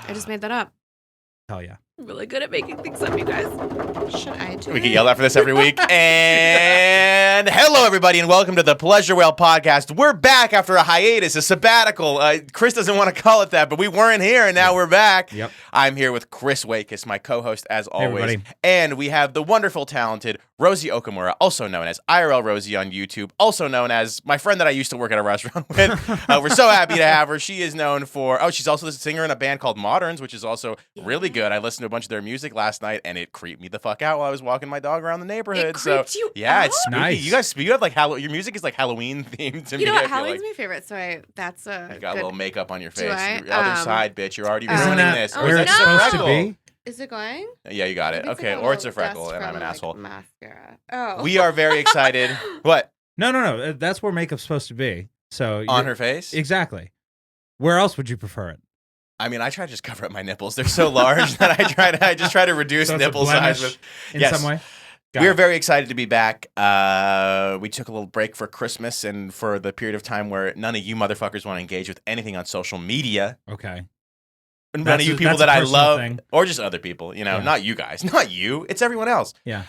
I just made that up. Hell yeah. I'm really good at making things up, you guys. Should I do We it? get yelled at for this every week. And hello, everybody, and welcome to the Pleasure Whale Podcast. We're back after a hiatus, a sabbatical. Chris doesn't want to call it that, but we weren't here, and now we're back. Yep. I'm here with Chris Wakis, my co-host, as always. everybody. And we have the wonderful, talented Rosie Okumura, also known as IRLrosie on YouTube, also known as my friend that I used to work at a restaurant with. We're so happy to have her. She is known for, she's also the singer in a band called Moderns, which is also really good. I listened to a bunch of their music last night, and it creeped me the fuck out while I was walking my dog around the neighborhood. It creeped you yeah, out? it's spooky. Nice. You have like your music is like Halloween themed to me. You know what? I feel Halloween's like. my favorite, so that's a You got a good... little makeup on your Do face. I? Your other side, bitch. You're already Isn't ruining that this. oh, Or is where that it's just a supposed to freckle? be? Is it going? Yeah, you got it. Maybe it's Okay, like or it's a little freckle, dust and I'm from, an asshole. Mascara. Oh. We are very excited. What? No. That's where makeup's supposed to be. So On her face? Exactly. Where else would you prefer it? I mean, I try to just cover up my nipples. They're so large that I just try to reduce So it's a nipple size. blemish in Yes. some way? Got We're it. very excited to be back. We took a little break for Christmas and for the period of time where none of you motherfuckers want to engage with anything on social media. Okay. None That's of you a- people that's a that I personal love, thing. or just other people. You know, Yeah. not you guys, not you. It's everyone else. Yeah,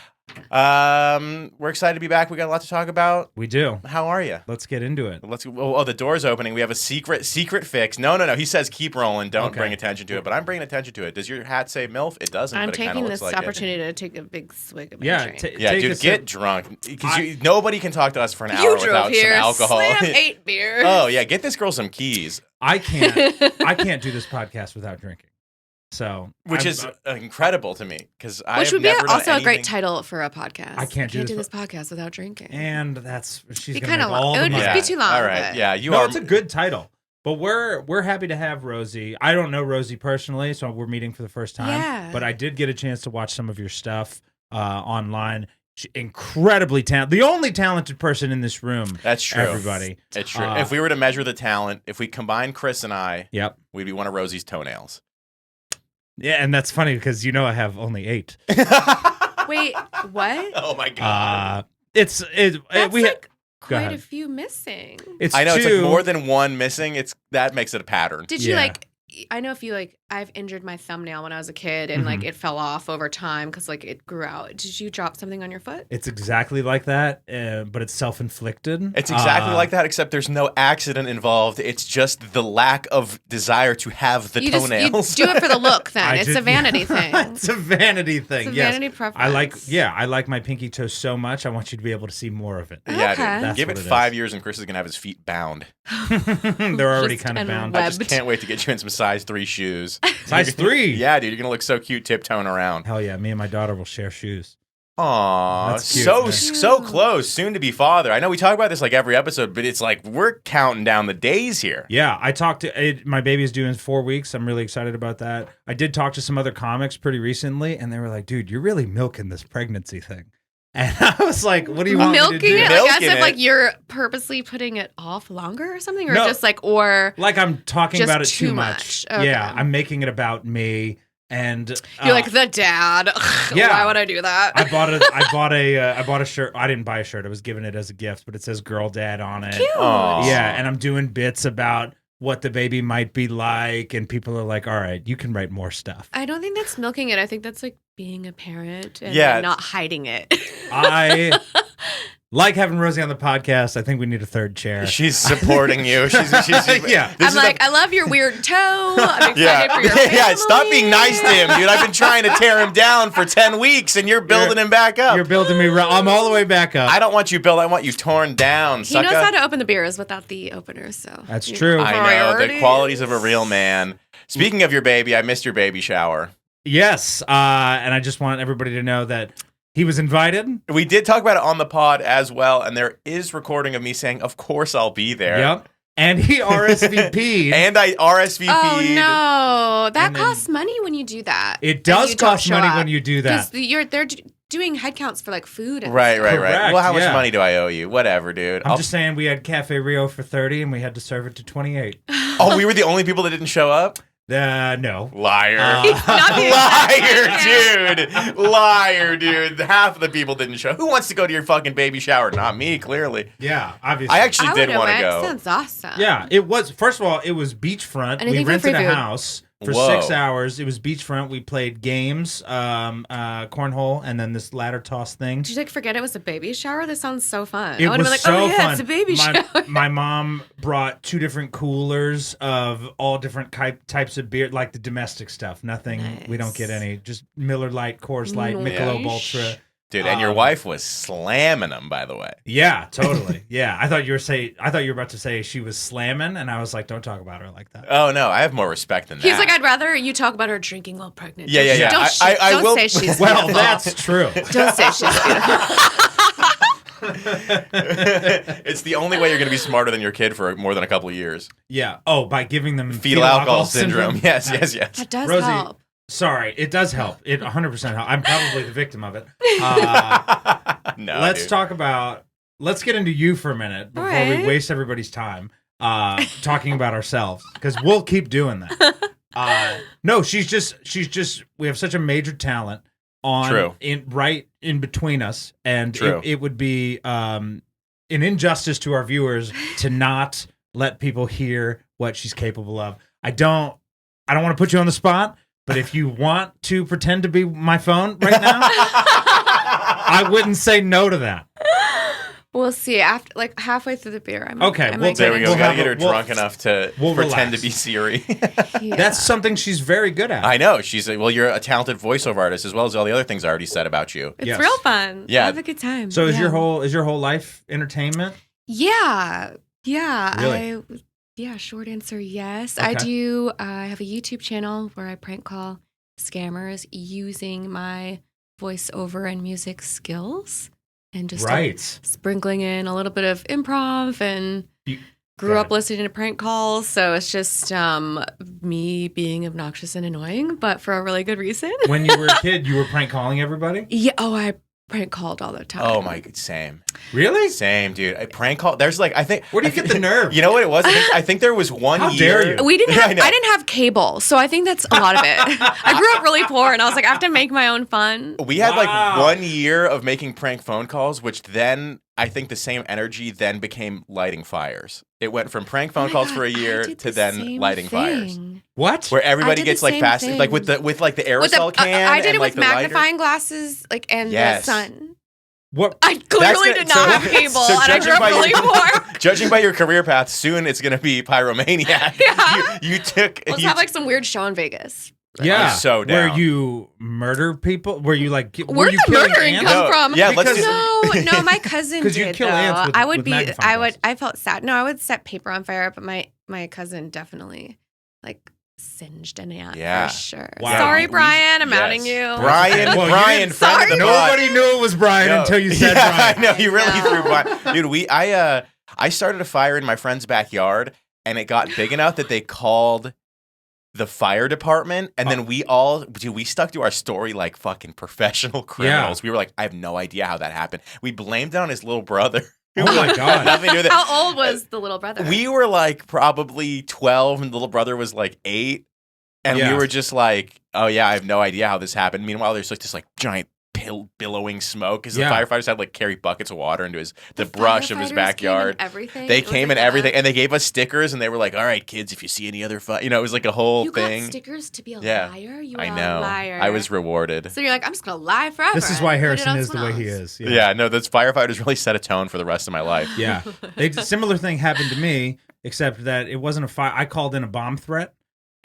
We're excited to be back. We got a lot to talk about. we do. How are you? Let's get into it. Let's. Oh, the door's opening. We have a secret fix. No. He says keep rolling. Don't Okay. bring attention to it. But I'm bringing attention to it. Does your hat say MILF? It doesn't. I'm but it kinda taking looks this like it. opportunity to take a big swig of my Yeah. drink. Yeah, take dude, a get sip. drunk because nobody can talk to us for an hour You drove without here, some alcohol. slam 8 beers. Oh yeah, get this girl some keys, I can't do this podcast without drinking. So, which is incredible to me because I Which have would be never done also a great anything- title for a podcast. I can't do do this this podcast without drinking. and that's she's Be gonna kinda make long. all It the would money. just be too long, All right, but- yeah, you No, are. it's a good title. But we're happy to have Rosie. I don't know Rosie personally, so we're meeting for the first time. Yeah. But I did get a chance to watch some of your stuff online. She's incredibly talented. The only talented person in this room. That's true. Everybody. It's true. If we were to measure the talent, if we combine Chris and I, Yep. we'd be one of Rosie's toenails. Yeah, and that's funny because you know I have only 8. Wait, what? Oh my god. That's like Go quite ahead. a few missing. It's I know it's like two- more than one missing. That makes it a pattern. Did you Yeah. I know if you I've injured my thumbnail when I was a kid and Mhm. it fell off over time because it grew out. Did you drop something on your foot? It's exactly like that, but it's self-inflicted. It's exactly like that, except there's no accident involved. It's just the lack of desire to have the You toenails. do it for the look then. It's a vanity thing. It's a vanity thing. It's a yes. vanity preference. I like my pinky toe so much. I want you to be able to see more of it. Yeah, Okay. dude. That's Give what it it 5 is. years and Chris is going to have his feet bound. They're already Just kind of bound. unwebbed. I just can't wait to get you in some size 3 shoes. Size 3. Yeah, dude, you're going to look so cute tiptoeing around. Hell yeah, me and my daughter will share shoes. Aw, That's cute, so man. so close, soon to be father. I know we talk about this every episode, but it's like we're counting down the days here. Yeah, I talked to my baby's due in 4 weeks. I'm really excited about that. I did talk to some other comics pretty recently, and they were like, "Dude, you're really milking this pregnancy thing." And I was like, "What do you want me to Milking do?" it? Milking As if it. you're purposely putting it off longer or something? Or No. just or Like I'm talking Just about it too too much. much. Okay. Yeah, I'm making it about me, and you're like the dad. Ugh, yeah. Why would I do that? I bought a shirt. I didn't buy a shirt. I was given it as a gift, but it says "Girl Dad" on it. Cute. Aw. Yeah, and I'm doing bits about what the baby might be like, and people are like, "All right, you can write more stuff." I don't think that's milking it. I think that's being a parent and Yeah. not hiding it. I like having Rosie on the podcast. I think we need a third chair. She's supporting you. She's Yeah. This I'm is like, I love your weird toe. I'm excited yeah, for your family. yeah. Stop being nice to him, dude. I've been trying to tear him down for 10 weeks, and you're building him back up. You're building me. I'm all the way back up. I don't want you built. I want you torn down. He knows sucka. how to open the beers without the opener, so That's you true. I know the priorities. qualities of a real man. Speaking of your baby, I missed your baby shower. Yes, and I just want everybody to know that he was invited. We did talk about it on the pod as well, and there is recording of me saying, "Of course I'll be there." Yep. And he RSVP'd. And I RSVP'd. Oh no, that And then- costs money when you do that. It And does you don't cost show money up. when you do that. Because they're doing head counts for food. And Right. stuff. Correct, Well, how much yeah. money do I owe you? Whatever, dude. I'm just saying we had Cafe Rio for 30 and we had to serve it to 28. Oh, we were the only people that didn't show up? No. Liar. Uh, Not the Liar, dude. Half of the people didn't show. Who wants to go to your fucking baby shower? Not me, clearly. Yeah, obviously. I actually I did would've want to went. go. Sounds awesome. Yeah, it was. First of all, it was beachfront. Anything We for rented free a food. house. for Whoa. 6 hours. It was beachfront. We played games, cornhole, and then this ladder toss thing. Did you like forget it was a baby shower? This sounds so fun. It I would have was been like, so oh yeah, fun. it's a baby shower. My mom brought 2 different coolers of all different types of beer, like the domestic stuff. Nothing, we don't get Nice. any. Just Miller Lite, Coors Light, Michelob Nice. Ultra. Dude, and your wife was slamming them, by the way. Yeah, totally. Yeah, I thought you were about to say she was slamming, and I was like, don't talk about her like that. Oh no, I have more respect than that. He's like, I'd rather you talk about her drinking while pregnant. Yeah, yeah, yeah. Don't, I don't will- say she's Well, beautiful. that's true. Don't say she's beautiful. It's the only way you're going to be smarter than your kid for more than a couple of years. Yeah. Oh, by giving them Fetal alcohol syndrome. Yes, yes, yes. That does Rosie, help. Sorry, it does help. It 100% helps. I'm probably the victim of it. No, Let's dude. talk about. Let's get into you for a minute before we Alright. waste everybody's time talking about ourselves, because we'll keep doing that. No, she's just. We have such a major talent on True. right in between us, and True. it would be an injustice to our viewers to not let people hear what she's capable of. I don't want to put you on the spot, but if you want to pretend to be my phone right now, I wouldn't say no to that. We'll see. After like halfway through the beer, I'm Okay, well, There we go. We'll We got to have get a- her we'll- drunk enough to we'll pretend relax. to be Siri. That's something she's very good at. I know. Well, you're a talented voiceover artist as well as all the other things I already said about you. It's Yes. real fun. Yeah. I have a good time. So is Yeah. your whole life entertainment? Yeah. Yeah. Really? Short answer, yes. Okay. I do. I have a YouTube channel where I prank call scammers using my voiceover and music skills and just Right. sprinkling in a little bit of improv and You- grew Go up listening to prank calls. So it's just me being obnoxious and annoying, but for a really good reason. When you were a kid, you were prank calling everybody? Yeah. Oh, I prank called all the time. Oh my god, same. Really? Same, dude. A prank call. There's like, I think. Where do you get the nerve? You know what it was? I think there was one How year. dare you? We didn't I have, know. I didn't have cable, so I think that's a lot of it. I grew up really poor, and I was like, I have to make my own fun. We had like Wow. 1 year of making prank phone calls, which then I think the same energy then became lighting fires. It went from prank phone Oh my calls God, for a year I did to the then same lighting fires. thing. What? Where everybody did gets the like same fast, like thing. with the With aerosol the, can. I did and, it like, with the lighter. magnifying glasses, like and Yes. the sun. What? I clearly That's did good. not So- have cable, so and I judging grew up by really your- poor. Judging by your career path, soon it's going to be pyromaniac. Yeah. You took. Let's you have like some weird show in Vegas. Yeah. so Where down. you murder people? Were you like? Were Where'd you the killing murdering ants? come No, from? yeah, let's Because- No, my cousin 'Cause did. you kill though. ants with- I would with be. magnifying glass. I felt sad. No, I would set paper on fire, but my cousin definitely like singed an ant Yeah. for sure. Wow. Sorry, We- Brian. I'm yes. outing you. Brian, Well, you Brian, didn't- friend of the pod. Nobody knew it was Brian No. until you said Yeah, Brian. I know you really No. threw Brian. Dude, I started a fire in my friend's backyard, and it got big enough that they called the fire department, and then we stuck to our story like fucking professional criminals. We were like, I have no idea how that happened. We blamed it on his little brother. Oh my God. Nothing to do with it. How old was the little brother? We were like probably 12, and the little brother was like 8. And Yeah. we were just like, oh yeah, I have no idea how this happened. Meanwhile, there's like this like giant billowing smoke because Yeah. the firefighters had like carry buckets of water into the brush of his firefighters backyard. Came in everything. They It was came like in everything, that. and they gave us stickers, and they were like, "All right, kids, if you see any other fire," it was like a whole You thing. got stickers to be a Yeah. liar. You I are know. a liar. I was rewarded. So you're like, I'm just gonna lie forever. This is why and put it Harrison on is the way someone he else. is. Yeah, no, those firefighters really set a tone for the rest of my life. Yeah. Similar thing happened to me, except that it wasn't a fire. I called in a bomb threat.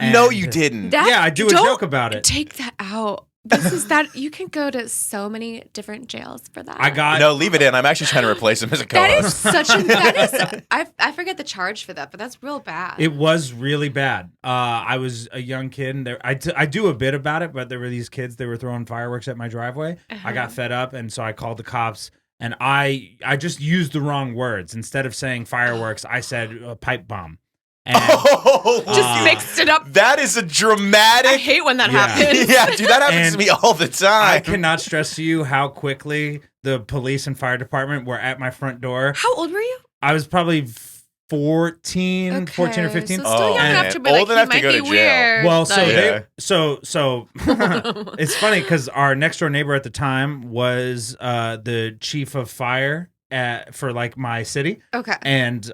No, and- you didn't. That- Yeah, I do a don't joke about it. Take that out. This is that you can go to so many different jails for that. I got No, leave it in. I'm actually trying to replace him as a that co-host. is such a that is I forget the charge for that, but that's real bad. It was really bad. I was a young kid, and I do a bit about it, but there were these kids. They were throwing fireworks at my driveway. I got fed up, and so I called the cops. And I just used the wrong words. Instead of saying fireworks, I said pipe bomb. And just mixed it up. That is a dramatic. I hate when that Yeah. happens. Yeah, dude, that happens And to me all the I time. cannot stress to you how quickly the police and fire department were at my front door. How old were you? I was probably 14 or 15. So still young Oh, enough man. to be Old like, enough he to might go be to jail. weird. Well, so like, Yeah. so it's funny because our next door neighbor at the time was the chief of fire for like my city, okay. and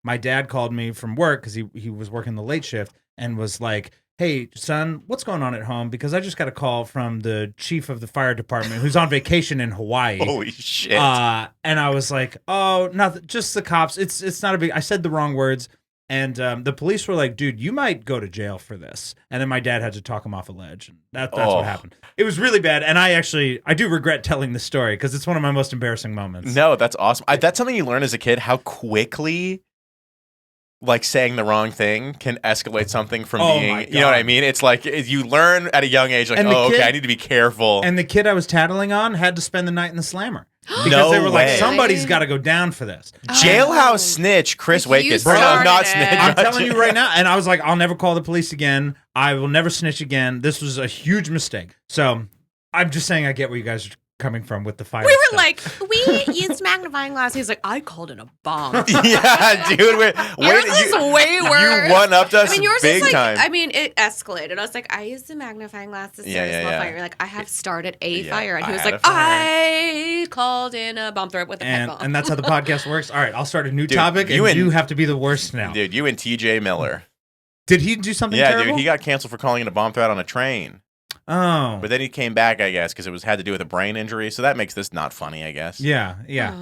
my dad called me from work because he was working the late shift and was like, hey, son, what's going on at home? Because I just got a call from the chief of the fire department who's on vacation in Hawaii. Holy shit. And I was like, oh, nothing, just the cops. It's not a big, I said the wrong words. And the police were like, dude, you might go to jail for this. And then my dad had to talk him off a ledge. And that's what happened. It was really bad. And I do regret telling the story because it's one of my most embarrassing moments. No, that's awesome. That's something you learn as a kid, how quickly like saying the wrong thing can escalate something from being, you know what I mean? It's like you learn at a young age, like, okay, I need to be careful. And the kid I was tattling on had to spend the night in the slammer. Because they were like, somebody's got to go down for this. Jailhouse snitch Chris Wakeis. Bro, not snitch. I'm telling you right now. And I was like, I'll never call the police again. I will never snitch again. This was a huge mistake. So I'm just saying I get where you guys are coming from with the fire. We were stuff. like, we used magnifying glass. He's like, I called it a bomb. Yeah, dude. Yours is way worse. You one-upped us yours big is like, time. I mean, it escalated. I was like, I used a magnifying glass to start a small fire. You're like, I have started a fire. And he was like, I called in a bomb threat with a pet bomb. And that's how the podcast works. All right, I'll start a new topic, and you have to be the worst now. Dude, you and TJ Miller. Did he do something terrible? Dude, he got canceled for calling in a bomb threat on a train. Oh. But then he came back, I guess, because it had to do with a brain injury. So that makes this not funny, I guess. Yeah.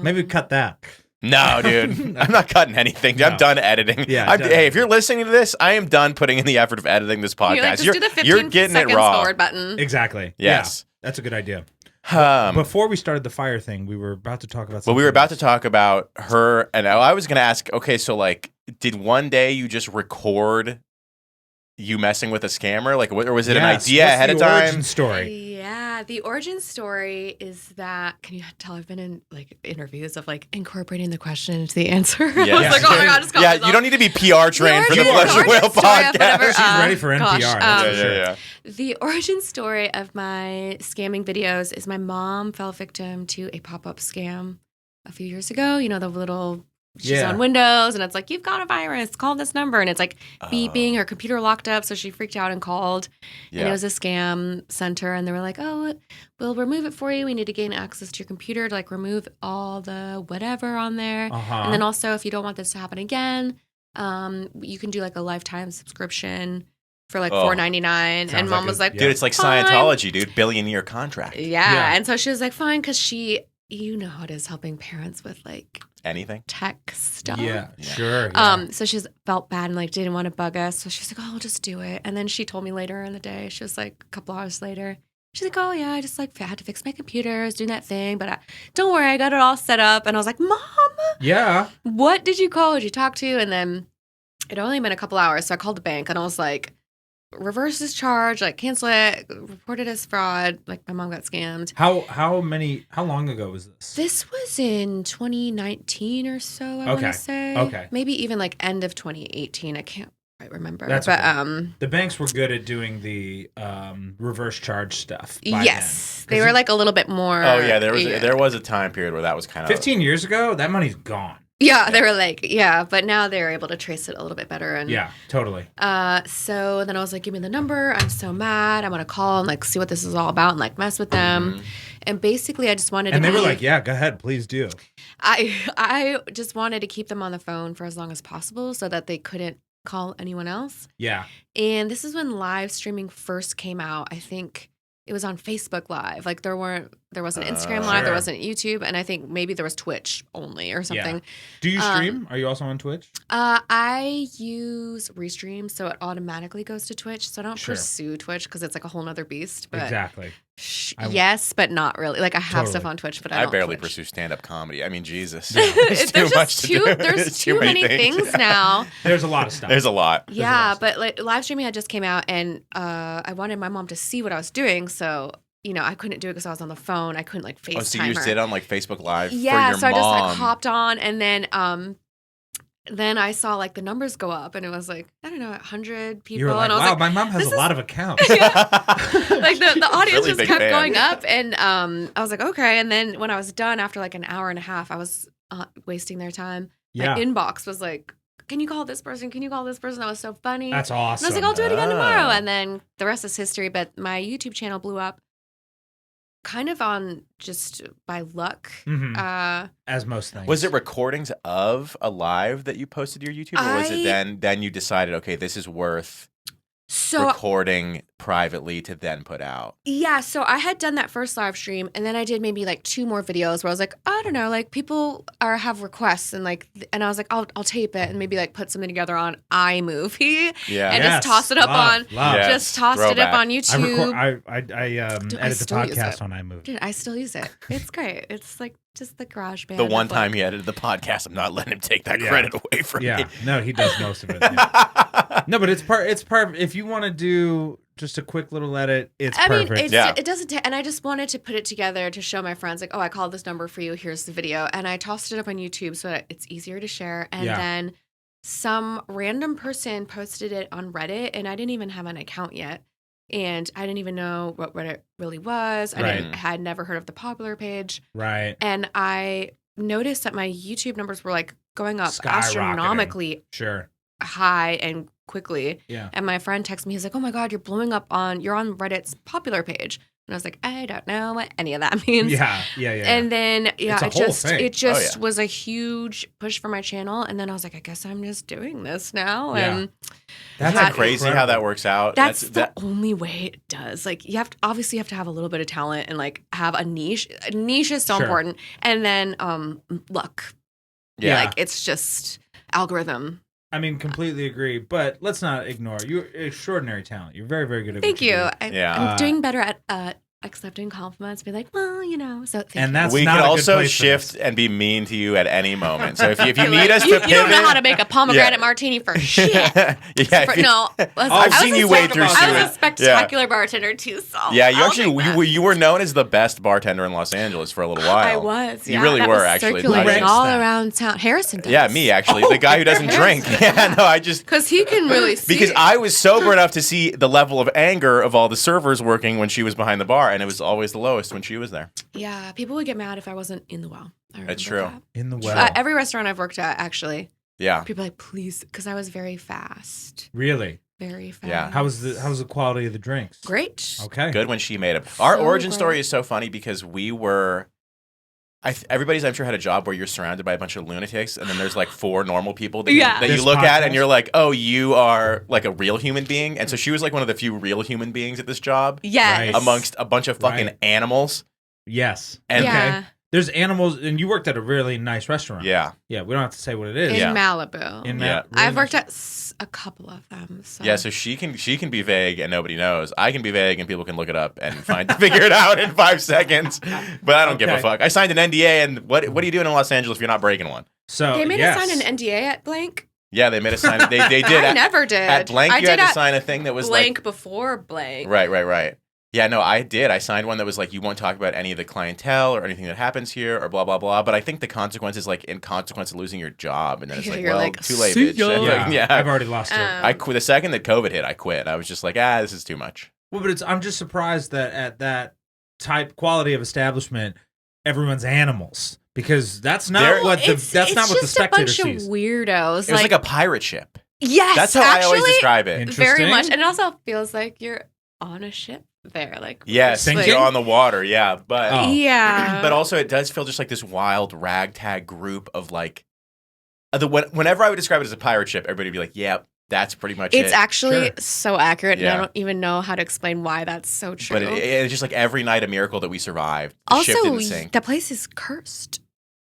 Maybe cut that. No, dude. I'm not cutting anything. No. I'm done editing. Yeah, hey, if you're listening to this, I am done putting in the effort of editing this podcast. You're like, just do the 15 you're getting it raw. forward button. Exactly. Yes. Yeah, that's a good idea. Before we started the fire thing, we were about to talk about something. Well, we were about to talk about her, and I was going to ask, okay, so like, did one day you just record you messing with a scammer? Like, or was it an idea ahead of time? Origin story. Yeah, the origin story is that, can you tell I've been in like interviews of like incorporating the question into the answer? Yeah. I was like, oh my God, just yeah, you don't need to be PR trained for the Pleasure Whale podcast. She's ready for NPR. Yeah. The origin story of my scamming videos is my mom fell victim to a pop-up scam a few years ago. You know, the little... She's on Windows, and it's like, you've got a virus, call this number. And it's like beeping, her computer locked up, so she freaked out and called. Yeah. And it was a scam center, and they were like, oh, we'll remove it for you. We need to gain access to your computer to like remove all the whatever on there. And then also, if you don't want this to happen again, you can do like a lifetime subscription for like $4.99. And mom was like, dude, it's like fine. Scientology, dude, billion-year contract. Yeah. And so she was like, fine, because you know how it is helping parents with like anything tech stuff. Yeah, sure. Yeah. So she's felt bad and like didn't want to bug us. So she's like, oh, I'll just do it. And then she told me later in the day, she was like a couple hours later, she's like, oh yeah, I just like had to fix my computer, I was doing that thing, but don't worry, I got it all set up. And I was like, Mom, what did you call? Who did you talk to? And then it only been a couple hours, so I called the bank and I was like, reverse this charge, like cancel it, report it as fraud. Like my mom got scammed. How long ago was this? This was in 2019 or so, I want to say. Okay. Maybe even like end of 2018. I can't quite remember. That's but okay. The banks were good at doing the reverse charge stuff. Yes. They were like a little bit more. Oh yeah, there was a time period where that was kind of 15 years ago, that money's gone. Yeah, they were like, but now they're able to trace it a little bit better. And yeah, totally. So then I was like, give me the number. I'm so mad. I want to call and like see what this is all about and like mess with them. Mm-hmm. And basically, I just wanted to. And they were like, yeah, go ahead, please do. I just wanted to keep them on the phone for as long as possible so that they couldn't call anyone else. Yeah. And this is when live streaming first came out. I think it was on Facebook Live. Like there wasn't Instagram Live, there wasn't YouTube, and I think maybe there was Twitch only or something. Yeah. Do you stream? Are you also on Twitch? I use Restream, so it automatically goes to Twitch. So I don't pursue Twitch because it's like a whole nother beast. But exactly. Yes, but not really. Like I have stuff on Twitch, but I don't barely Twitch. pursue stand-up comedy. I mean, Jesus. There's too many things now. There's a lot of stuff. There's a lot. Yeah, but like live streaming had just came out, and I wanted my mom to see what I was doing, so I couldn't do it because I was on the phone. I couldn't like FaceTime her. So you did on like Facebook Live for your mom? Yeah, so I just like hopped on, and then I saw like the numbers go up, and it was like, I don't know, 100 people. You were like, and I was wow, like, my mom has a lot of accounts. Like the audience really just kept fan. going up, and I was like, okay. And then when I was done after like an hour and a half, I was wasting their time. Yeah. My inbox was like, can you call this person? Can you call this person? That was so funny. That's awesome. And I was like, I'll do it again tomorrow. And then the rest is history. But my YouTube channel blew up kind of on just by luck. Mm-hmm. As most things. Was it recordings of a live that you posted to your YouTube? Or was it then you decided, okay, this is worth recording privately to then put out? Yeah, so I had done that first live stream, and then I did maybe like 2 more videos where I was like, I don't know, like people have requests, and I was like, I'll tape it and maybe like put something together on iMovie, and just toss it up just tossed it up on YouTube. I edit the podcast on iMovie. Dude, I still use it. It's great. It's like just the GarageBand. The one time he edited the podcast, I'm not letting him take that credit away from me. No, he does most of it. No, but it's part. If you want to do just a quick little edit, it's perfect. It doesn't take, and I just wanted to put it together to show my friends, like, oh, I called this number for you. Here's the video, and I tossed it up on YouTube so that it's easier to share. And then some random person posted it on Reddit, and I didn't even have an account yet, and I didn't even know what Reddit really was. I had never heard of the popular page, and I noticed that my YouTube numbers were like going up astronomically high and quickly. And my friend texted me, he's like, oh my God, you're on Reddit's popular page. And I was like, I don't know what any of that means. And then it just was a huge push for my channel. And then I was like, I guess I'm just doing this now. And that's crazy how that works out. That's the only way it does. Like you have to have a little bit of talent and like have a niche. A niche is so important. And then luck. Like it's just algorithm. I mean, completely agree, but let's not ignore your extraordinary talent. You're very, very good at Thank you. I'm doing better at accepting compliments. Be like, well, you know. So and that's we not can a also good shift and be mean to you at any moment. So if you need us to pivot, you don't know how to make a pomegranate martini for shit. I've seen you wade through. I was a spectacular bartender too. So you were known as the best bartender in Los Angeles for a little while. I was. You really were actually. Circulating all around town. Harrison does. Yeah, me actually, the guy who doesn't drink. I just because he can really see. Because I was sober enough to see the level of anger of all the servers working when she was behind the bar. And it was always the lowest when she was there. Yeah, people would get mad if I wasn't in the well. That's true. In the well. Every restaurant I've worked at, actually. Yeah. People are like, please, because I was very fast. Really? Very fast. Yeah. How was the quality of the drinks? Great. Okay. Good when she made them. Our origin story is so funny because we were. Everybody's, I'm sure, had a job where you're surrounded by a bunch of lunatics, and then there's like 4 normal people that you look at, and you're like, oh, you are like a real human being. And so she was like one of the few real human beings at this job. Yes. Amongst a bunch of fucking animals. Yes. And okay. There's animals, and you worked at a really nice restaurant. Yeah. Yeah, we don't have to say what it is. In Malibu. Really I've worked at a couple of them. So. Yeah, so she can be vague and nobody knows. I can be vague and people can look it up and figure it out in 5 seconds. But I don't give a fuck. I signed an NDA, and what are you doing in Los Angeles if you're not breaking one? So they made us sign an NDA at Blank. Yeah, they made us sign. They did. I never did. At Blank, you had to sign a thing that was Blank before Blank. Right. Yeah, no, I did. I signed one that was like, you won't talk about any of the clientele or anything that happens here or blah, blah, blah. But I think the consequence is like in consequence of losing your job. And then it's like, well, too late, bitch. Yeah, I've already lost it. I quit. The second that COVID hit, I quit. I was just like, this is too much. Well, but I'm just surprised that at that type quality of establishment, everyone's animals. Because that's not what the spectator sees. It's just a bunch of weirdos. It was like a pirate ship. Yes, that's how I always describe it. Very much. And it also feels like you're on a ship there. Like yes, you're on the water, but but also it does feel just like this wild ragtag group of like whenever I would describe it as a pirate ship, everybody would be like, yeah, that's pretty much it. It's actually so accurate, and I don't even know how to explain why that's so true. But it's just like every night a miracle that we survived. The ship didn't sink. The place is cursed.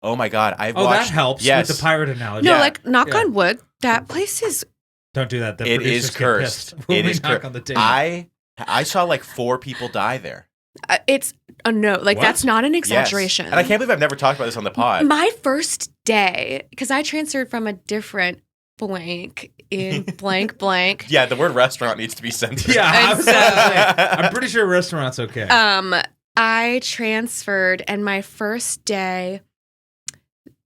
Oh my God, I've watched. That helps with the pirate analogy. No, like knock on wood, that place is. Don't do that. It is cursed. It is cursed. On the table. I saw like 4 people die there. It's a no. Like that's not an exaggeration. Yes. And I can't believe I've never talked about this on the pod. My first day, because I transferred from a different Blank in blank. Yeah, the word restaurant needs to be censored. Yeah, I'm pretty sure restaurant's okay. I transferred, and my first day,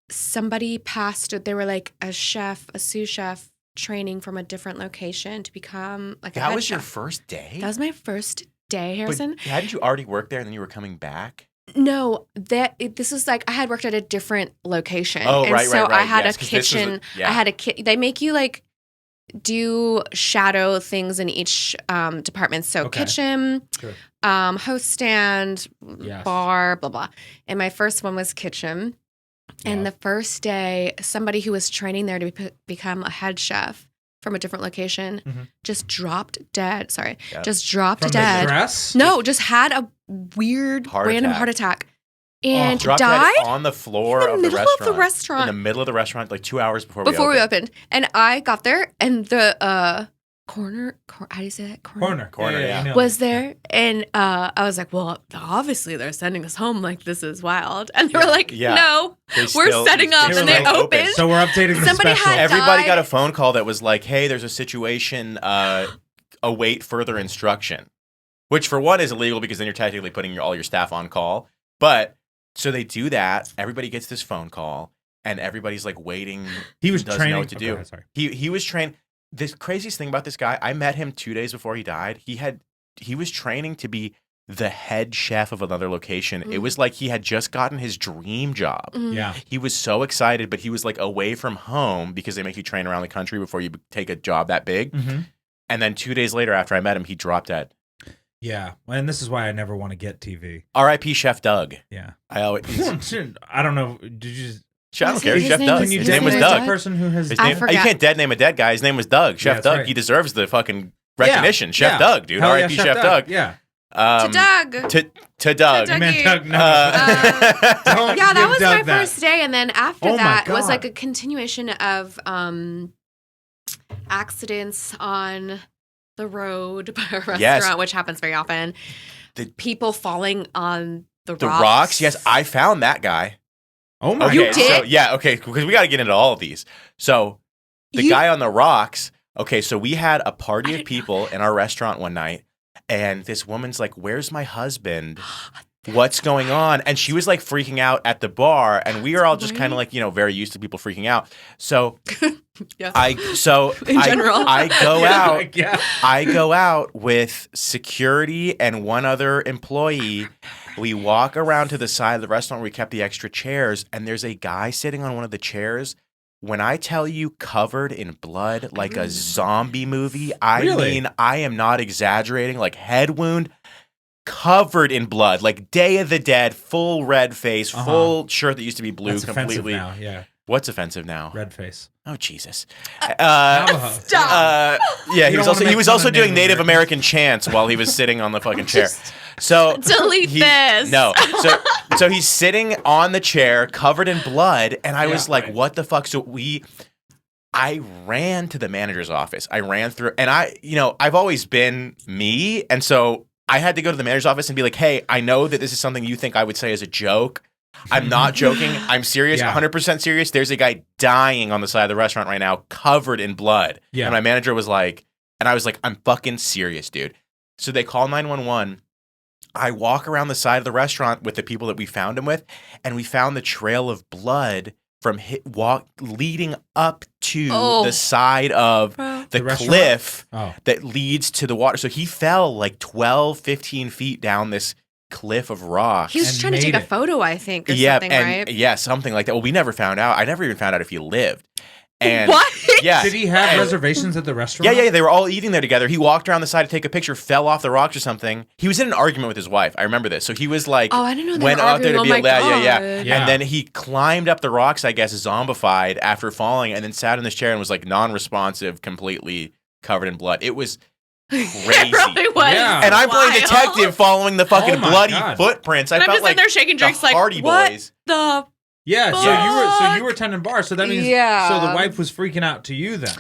somebody passed. They were like a sous chef training from a different location to become like a head chef. That was your first day? That was my first day, Harrison. But hadn't you already worked there and then you were coming back? No, this was like I had worked at a different location. Oh, and right. I had a kitchen. I had a kit. They make you like do shadow things in each department. So kitchen, host stand, bar, blah, blah. And my first one was kitchen. And the first day, somebody who was training there to become a head chef from a different location, just dropped dead. Sorry, Yep. just dropped From dead. the stress? No, just had a weird random heart attack and Dropped died dead on the floor in the of the middle restaurant. of the restaurant. In the middle of the restaurant, like 2 hours before we opened. And I got there, and the corner, how do you say that? Corner, yeah. you know. Was there, and I was like, well, obviously they're sending us home. Like, this is wild. And they were like, no, we're setting up, and they opened. So we're updating the Somebody special. had Everybody died. got a phone call that was like, hey, there's a situation, await further instruction. Which, for one, is illegal because then you're technically putting all your staff on call. But, so they do that. Everybody gets this phone call, and everybody's like waiting. He was doesn't training. know what to do. Ahead, sorry. He was trained. The craziest thing about this guy, I met him 2 days before he died. He was training to be the head chef of another location. It was like he had just gotten his dream job. Yeah. He was so excited, but he was like away from home because they make you train around the country before you take a job that big. And then 2 days later, after I met him, he dropped dead. Yeah. And this is why I never want to get TV. R.I.P. Chef Doug. Yeah. I don't know. Did you just... I don't care. His Chef name Doug. was- His name was Doug. Person who has... His I name, forgot. you can't dead name a dead guy. His name was Doug. Chef that's Doug. right. He deserves the fucking recognition. Chef Yeah. Doug, dude. Hell yeah, R.I.P. Chef Doug. Yeah. to Doug. To Doug. To You meant Dougie. Doug, no. Don't Yeah, that give was Doug my that. first day, and then after Oh my that was God. like a continuation of accidents on the road by a restaurant, Yes. which happens very often. People falling on the rocks. Yes, I found that guy. Oh my You Okay, did? so because we got to get into all of these. So the guy on the rocks. Okay, so we had a party of people in our restaurant one night, and this woman's like, "Where's my husband? What's going on?" And she was like freaking out at the bar, and we were all just kind of like, very used to people freaking out. So Yeah. in general. I go out. Yeah. I go out with security and one other employee. We walk around to the side of the restaurant where we kept the extra chairs, and there's a guy sitting on one of the chairs. When I tell you covered in blood like a zombie movie, I mean, I am not exaggerating, like head wound, covered in blood, like Day of the Dead, full red face, full shirt that used to be blue, That's completely. offensive now. Yeah. What's offensive now? Red face. Oh, Jesus. Navajo. Stop. Yeah, You don't wanna he make was fun also of doing Native Native American chants while he was sitting on the fucking chair. So Delete this. No. So he's sitting on the chair covered in blood, and I was like, what the fuck? So I ran to the manager's office. I ran through, and I've always been me, and so I had to go to the manager's office and be like, hey, I know that this is something you think I would say as a joke. I'm not joking. I'm serious, 100% serious. There's a guy dying on the side of the restaurant right now, covered in blood. Yeah. And my manager was like, and I was like, I'm fucking serious, dude. So they call 911. I walk around the side of the restaurant with the people that we found him with, and we found the trail of blood from leading up to the side of the cliff that leads to the water. So he fell like 12, 15 feet down this cliff of rock. He was just trying to take a photo, I think, or something, right? Yeah, something like that. Well, we never found out. I never even found out if he lived. And what? Yeah. Did he have reservations at the restaurant? Yeah. They were all eating there together. He walked around the side to take a picture, fell off the rocks or something. He was in an argument with his wife. I remember this. So he was like, I didn't know they went were out there to arguing. be Yeah. And then he climbed up the rocks, I guess, zombified after falling, and then sat in this chair and was like non-responsive, completely covered in blood. It was crazy. It really was. Yeah. And I'm playing wild. detective following the fucking Oh my bloody God. footprints. I And I'm felt just like sitting there shaking drinks the like, Hardy what Boys. the Yeah. So you were tending bar. So that means Yeah. so the wife was freaking out to you then.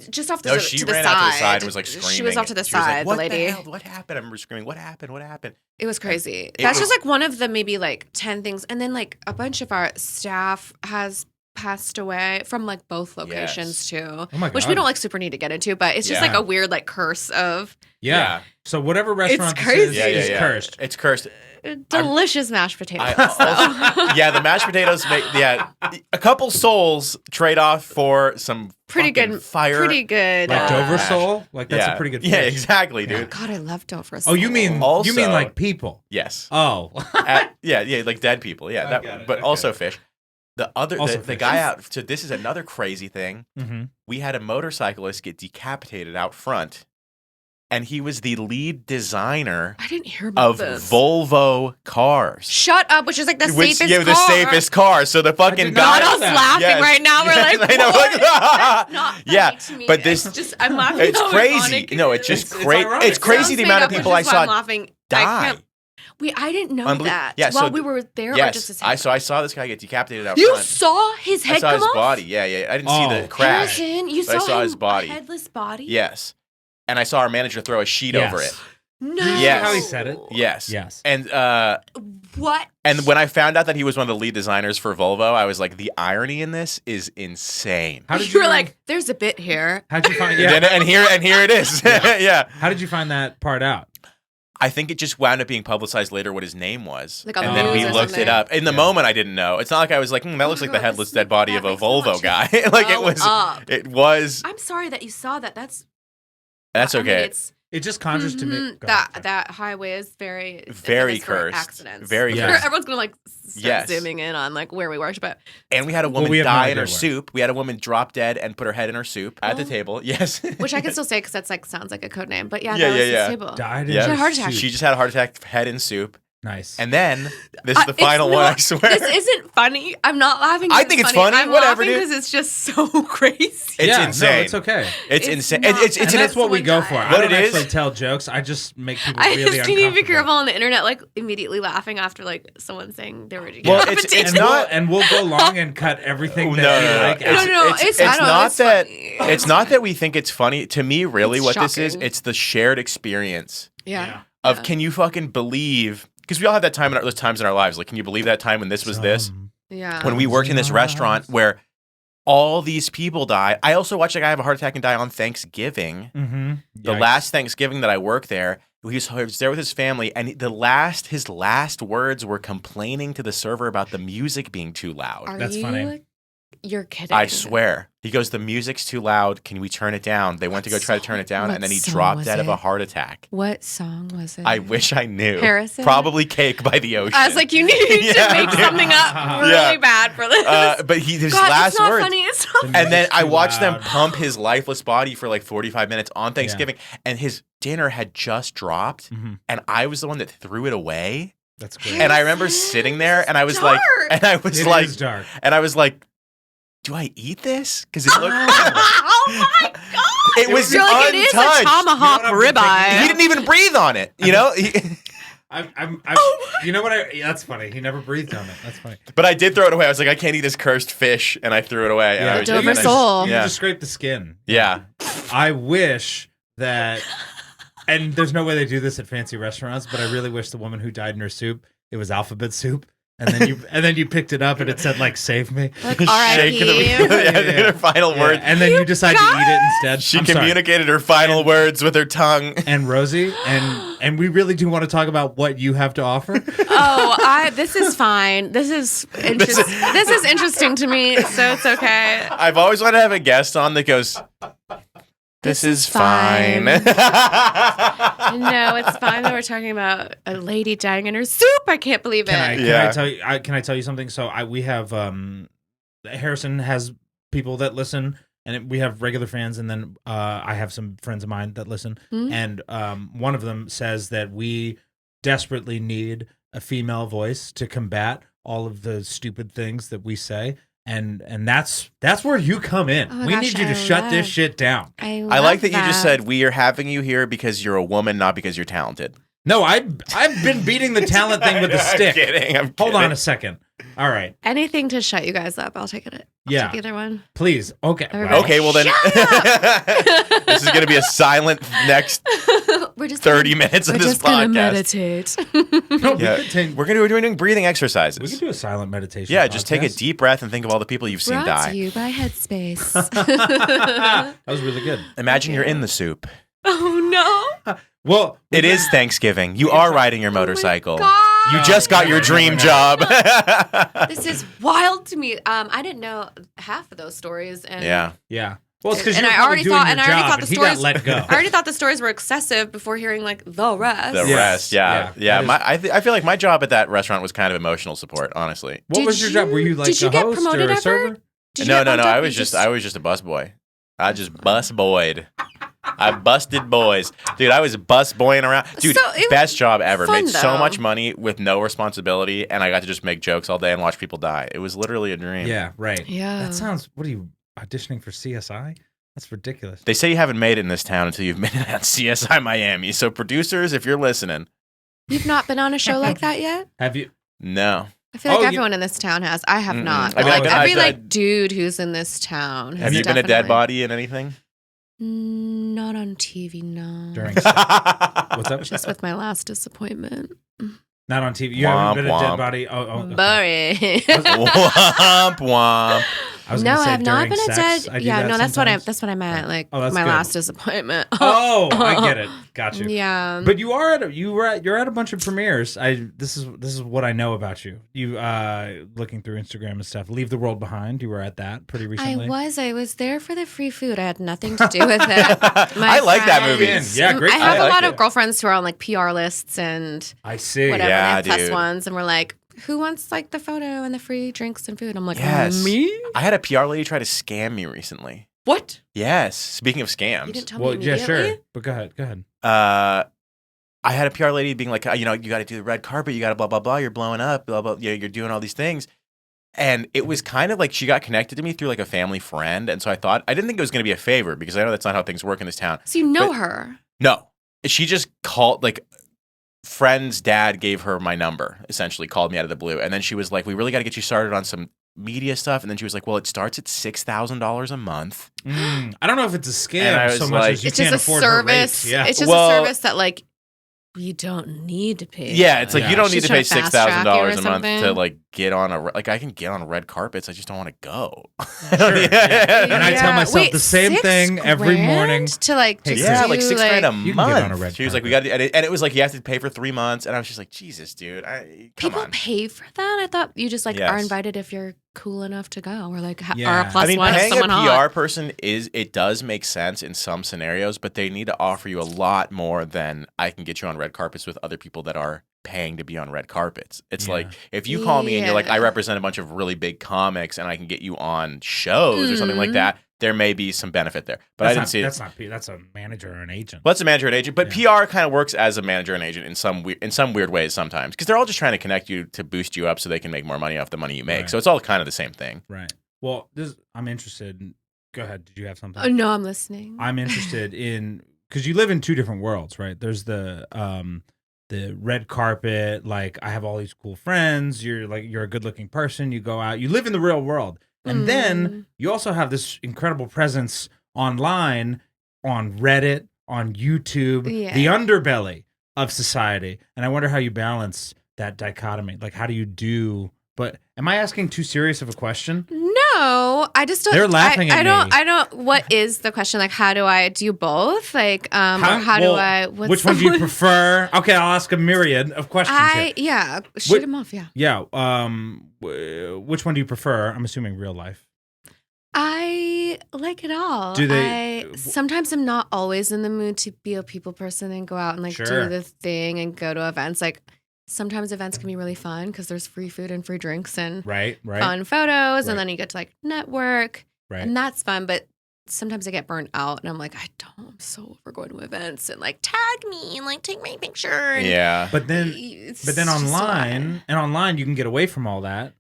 just off No, to she the ran side. out to the side and was like screaming. She was off to the She was like, side, what the lady. hell? What happened? I remember screaming, what happened? What happened? It was crazy. It That's was- just like one of the maybe like 10 things. And then like a bunch of our staff has passed away from like both locations too. Oh my Which God. we don't like super need to get into, but it's just Yeah. like a weird like curse of Yeah. So whatever restaurant this crazy. is cursed. It's cursed. delicious mashed potatoes. Yeah, the mashed potatoes make a couple souls trade off for some Pretty fucking good fire. Pretty good. Like Dover mash. sole? Like that's yeah. a pretty good Yeah, fish. exactly, dude. God, I love Dover. Oh, you mean Also- like people? Yes. Oh. Yeah, like dead people. Yeah, I got it, but okay. also fish. Also The fish. guy out. So this is another crazy thing. Mm-hmm. We had a motorcyclist get decapitated out front and he was the lead designer I didn't hear about of this. Volvo cars. Shut up, which is like the safest car. The safest car. So the fucking guy. Not us laughing right now. We're like, I know, what? That's not funny to me. but this it's just I'm laughing. It's how crazy. ironic it No, it's is. just crazy. It's crazy the amount of people I saw I'm laughing. die. I didn't know that. Yeah, while so we were there, or Yes, just his head. so I saw this guy get decapitated out You front. saw his head I saw come his off? body. Yeah. I didn't see the crash. Harrison, you but I saw him, his body. A headless body? Yes. And I saw our manager throw a sheet over it. No. Did you see how he said it? Yes. Yes. And what? And when I found out that he was one of the lead designers for Volvo, I was like, the irony in this is insane. How did you were like, there's a bit here. How'd you find and here it is. Yeah. How did you find that part out? I think it just wound up being publicized later what his name was. Like and then we looked it up. In the moment, I didn't know. It's not like I was like, that looks like the headless dead body of a Volvo guy. Like it was. I'm sorry that you saw that. That's okay. It just conjures to me. That highway is very cursed. Accidents. Very cursed. Everyone's gonna start zooming in on where we worship at. And we had a woman die in her soup. We had a woman drop dead and put her head in her soup at the table. Yes. Which I can still say because that's sounds like a code name. But that was the table. Died in She had a heart attack. She just had a heart attack, head in soup. Nice. And then this is the final one, I swear. This isn't funny. I'm not laughing. I think it's funny. I'm Whatever, laughing because it's just so crazy. It's insane. No, it's okay. It's insane. And that's what we go for. I don't actually tell jokes. I just make people really uncomfortable. You need to be careful on the internet, immediately laughing after someone saying they were decapitated. And we'll go long and cut everything that we like. It's not that we think it's funny. To me, really, what this is, it's the shared experience. Yeah. Can you fucking believe? Because we all have that time those times in our lives. Like, can you believe that time when this was this? Yeah. When we worked in this restaurant where all these people died. I also watched a guy have a heart attack and die on Thanksgiving. Mm-hmm. The last Thanksgiving that I worked there, he was there with his family, and his last words were complaining to the server about the music being too loud. That's funny. You're kidding. I swear. He goes, the music's too loud. Can we turn it down? They went to go try to turn it down, and then he dropped dead of a heart attack. What song was it? I wish I knew. Harrison? Probably Cake by the Ocean. I was like, you need to make something up really bad for this. But his last words. Funny. It's not funny. And then I watched them pump his lifeless body for 45 minutes on Thanksgiving, and his dinner had just dropped, and I was the one that threw it away. That's great. And I remember sitting there, and I was dark. dark. And I was like, do I eat this? Because it looked. Oh my god! It was untouched. It is a tomahawk ribeye. He didn't even breathe on it. You know. You know what? That's funny. He never breathed on it. That's funny. But I did throw it away. I was like, I can't eat this cursed fish, and I threw it away. Yeah, Dover soul. You just scrape the skin. Yeah. I wish that, and there's no way they do this at fancy restaurants, but I really wish the woman who died in her soup, it was alphabet soup. And then you picked it up and it said "Save me." R.I.P. Her final words. And then you decide to eat it instead. She communicated her final words with her tongue. And Rosie, and we really do want to talk about what you have to offer. This is fine. This is interesting. This is interesting to me, so it's okay. I've always wanted to have a guest on that goes, This is fine. No, it's fine that we're talking about a lady dying in her soup. I can't believe it. Can I tell you something? So we have Harrison has people that listen, and we have regular fans, and then I have some friends of mine that listen, and one of them says that we desperately need a female voice to combat all of the stupid things that we say. And that's where you come in. We need you to shut this shit down. I like that you just said we are having you here because you're a woman, not because you're talented. No, I've been beating the talent thing with a stick. I'm kidding. Hold on a second. All right. Anything to shut you guys up. I'll take it. I'll take either one. Please. Okay. Okay, well then this is going to be a silent next 30 minutes of this podcast. Meditate. We're going to be doing breathing exercises. We can do a silent meditation. Yeah, just take a deep breath and think of all the people you've seen die. Brought to you by Headspace. That was really good. Imagine you're in the soup. Oh no. Well, it is Thanksgiving. You are riding your motorcycle. You just got your dream job. This is wild to me. I didn't know half of those stories. And yeah. Well, it's because I already thought the stories. Got let go. I already thought the stories were excessive before hearing the rest. The rest, yeah. I feel like my job at that rrestaurant was kind of emotional support. Honestly, what was your job? Were you like a host or a server? No. I was just a busboy. I just busboyed. I busted boys. Dude, I was bus boying around. Dude, best job ever. Made so much money with no responsibility, and I got to just make jokes all day and watch people die. It was literally a dream. Yeah, right. Yeah. That sounds, what are you, auditioning for CSI? That's ridiculous. They say you haven't made it in this town until you've been at CSI Miami. So producers, if you're listening. You've not been on a show like that yet? Have you? No. I feel like everyone in this town has. I have not. But every dude who's in this town has Have you been a dead body in anything? Not on TV, no. During what's up? Just with my last disappointment. Not on TV. You haven't been a dead body? Boring. Womp womp. I have not been a dead. Yeah, no, that's what I meant. Like my last disappointment. I get it. Got you. Yeah. But you're at a bunch of premieres. This is what I know about you. You looking through Instagram and stuff. Leave the World Behind. You were at that pretty recently. I was there for the free food. I had nothing to do with it. I like that movie. Yeah, great. I have a lot of girlfriends who are on like PR lists and I see. Whatever, yeah, they have plus ones, and we're like, who wants like the photo and the free drinks and food? I'm like, me? I had a PR lady try to scam me recently. What? Yes. Speaking of scams. You didn't tell me immediately? Yeah, sure. But go ahead. I had a PR lady being like, you got to do the red carpet. You got to blah, blah, blah. You're blowing up. Blah, blah. You're doing all these things. And it was kind of like she got connected to me through like a family friend. And so I didn't think it was going to be a favor because I know that's not how things work in this town. So you know her? No. She just called, like, friend's dad gave her my number, essentially called me out of the blue. And then she was like, we really got to get you started on some media stuff. And then she was like, well, it starts at $6,000 a month. I don't know if it's a scam so much as you can't afford her rates. Yeah. It's just a service that like you don't need to pay. Yeah, it's like you don't need to pay $6,000 a month to like get on I can get on red carpets. I just don't want to go. Sure. Yeah. And I tell myself the same thing every morning. To like, like $6,000 a month. You can get on a red she was like, we got to, and it was like you have to pay for 3 months, and I was just like, Jesus, dude, people pay for that. I thought you just like are invited if you're cool enough to go, or like are a plus I mean, one. paying someone a PR hot. person it does make sense in some scenarios, but they need to offer you a lot more than I can get you on red carpets with other people that are paying to be on red carpets. It's like if you call me and you're like, I represent a bunch of really big comics and I can get you on shows or something like that, there may be some benefit there. But I didn't see it. That's a manager or an agent. Well, that's a manager and agent, but PR kind of works as a manager and agent in some weird ways sometimes because they're all just trying to connect you to boost you up so they can make more money off the money you make. Right. So it's all kind of the same thing. Right. Well, I'm interested. Go ahead. Did you have something? No, I'm listening. I'm interested in because you live in two different worlds, right? There's the red carpet, like I have all these cool friends. You're a good looking person. You go out. You live in the real world. And then you also have this incredible presence online, on Reddit, on YouTube, the underbelly of society. And I wonder how you balance that dichotomy. Like, how do you do? But am I asking too serious of a question? No, I just don't. They're laughing at me. I don't. What is the question? Like, how do I do both? Like, or how do I? Which one do you prefer? Okay, I'll ask a myriad of questions. Shoot them off. Yeah. Yeah. Which one do you prefer? I'm assuming real life. I like it all. Do they? Sometimes I'm not always in the mood to be a people person and go out and like do the thing and go to events. Like sometimes events can be really fun because there's free food and free drinks and fun photos, and then you get to like network, and that's fun. But sometimes I get burnt out, and I'm like, I'm so over going to events and like tag me and like take my picture. And But then online you can get away from all that.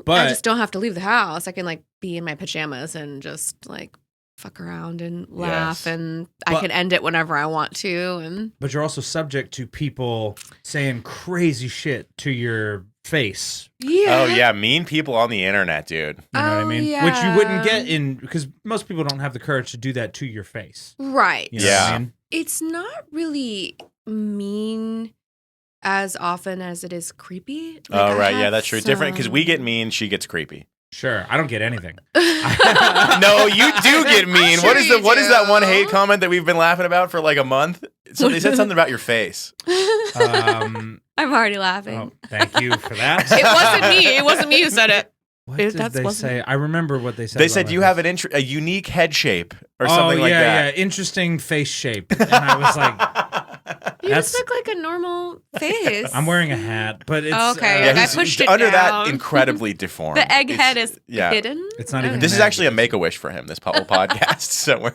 But I just don't have to leave the house. I can like be in my pajamas and just like fuck around and laugh, and I can end it whenever I want to. But you're also subject to people saying crazy shit to your face. Yeah. Oh yeah, mean people on the internet, dude. You know what I mean? Yeah. Which you wouldn't get in because most people don't have the courage to do that to your face. Right. You know what I mean? It's not really mean as often as it is creepy. Like, yeah, that's true. Different because we get mean, she gets creepy. Sure, I don't get anything. No, you do get mean. Sure what is that one hate comment that we've been laughing about for like a month? So they said something about your face. I'm already laughing. Oh, thank you for that. It wasn't me. It wasn't me who said it. What did they say? I remember what they said. They said you have a unique head shape or something like that. Yeah, interesting face shape. And I was like, You just look like a normal face. I'm wearing a hat, but it's okay. I pushed it under down. that incredibly deformed. The egghead is hidden. It's not even. This is actually a Make-A-Wish for him. This whole podcast. So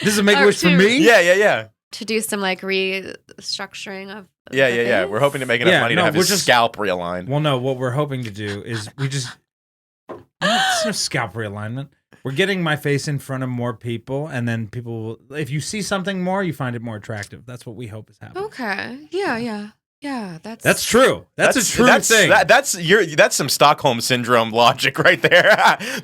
this is a Make-A-Wish for me. Yeah. To do some like restructuring of. Yeah. We're hoping to make enough money to have his scalp realigned. Well, no. What we're hoping to do is it's no scalp realignment. We're getting my face in front of more people, and then people will, if you see something more, you find it more attractive. That's what we hope is happening. Okay. Yeah. That's true. That's a true thing. That's some Stockholm syndrome logic right there.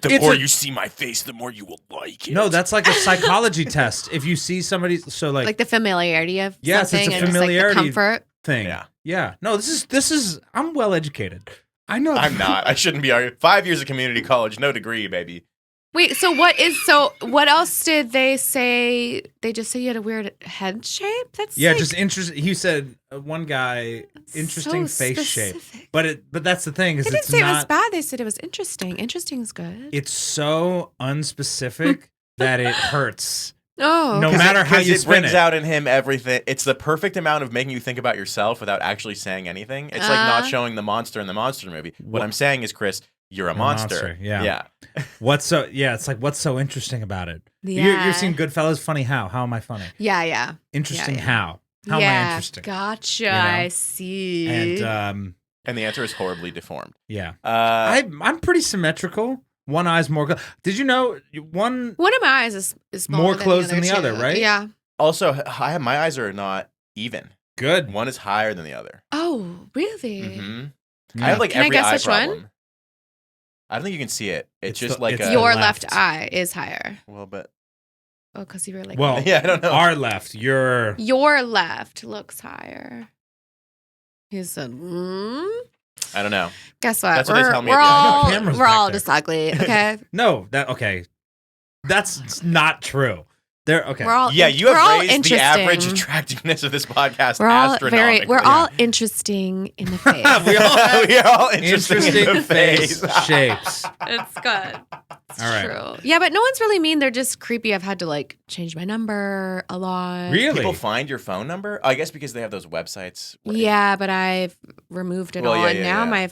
The more you see my face, the more you will like it. No, that's like a psychology test. If you see somebody, so like the familiarity of it's something a and familiarity just like the comfort thing. Yeah. No, this is. I'm well educated. I know. I'm not. I shouldn't be arguing. 5 years of community college, no degree, baby. Wait, so what else did they say? They just said you had a weird head shape? That's just interesting. He said one guy interesting so face specific. shape. But that's the thing is they didn't it's say not, it was bad. They said it was interesting. Interesting's good. It's so unspecific that it hurts. Oh, no matter how you it spin brings it. out in him everything. It's the perfect amount of making you think about yourself without actually saying anything. It's like not showing the monster in the monster movie. What I'm saying is, Chris, you're a monster. Yeah. It's like what's so interesting about it? Yeah. You've seen Goodfellas. Funny how? How am I funny? Yeah. Interesting Yeah. how? How am I interesting? Gotcha. You know? I see. And the answer is horribly deformed. Yeah. I'm pretty symmetrical. One eye's more. Did you know one of my eyes is smaller more closed than the too. other, right? Yeah. Also, my eyes are not even. Good. One is higher than the other. Oh, really? Mm-hmm. Yeah. I have like Can I every guess eye which problem. one? I don't think you can see it. It's just the- like it's a, Your left. left eye is higher. well, but Oh, because you were like. Well, yeah, I don't know. Our left. Your left looks higher. He said, I don't know. Guess what? That's what they tell me at We're the all, cameras we're back all there. just ugly, okay? no. Okay. That's not true. They're okay. We're all Yeah, you we're all have raised the interesting. average attractiveness of this podcast We're all astronomically. we're all interesting in the face. We all we are all interesting in the face face. shapes. It's good. It's All right. true. Yeah, but no one's really mean. They're just creepy. I've had to like change my number a lot. Really? People find your phone number? I guess because they have those websites. Yeah, but I've removed it Well, all. yeah, and yeah, now yeah. my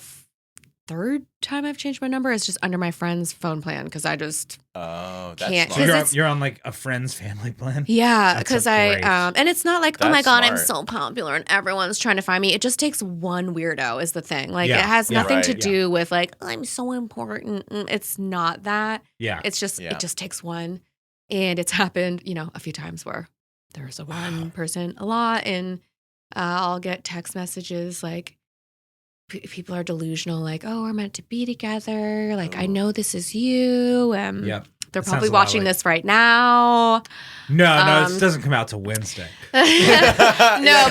third time I've changed my number is just under my friend's phone plan because I just Oh, that's Can't- So smart. Because you're on like a friend's family plan. yeah, That's because great. and it's not like oh my That's god I'm smart. so popular and everyone's trying to find me. It just takes one weirdo is the thing. Like Yeah, it has yeah, nothing right, to yeah. do with like I'm so important. It's not that. Yeah. It's just Yeah. it just takes one, and it's happened a few times where there's a one person a lot, and I'll get text messages like. People are delusional, like, oh, we're meant to be together. Like, I know this is you. Yep. They're That probably sounds a lot watching like- this right now. No, it doesn't come out till Wednesday. No,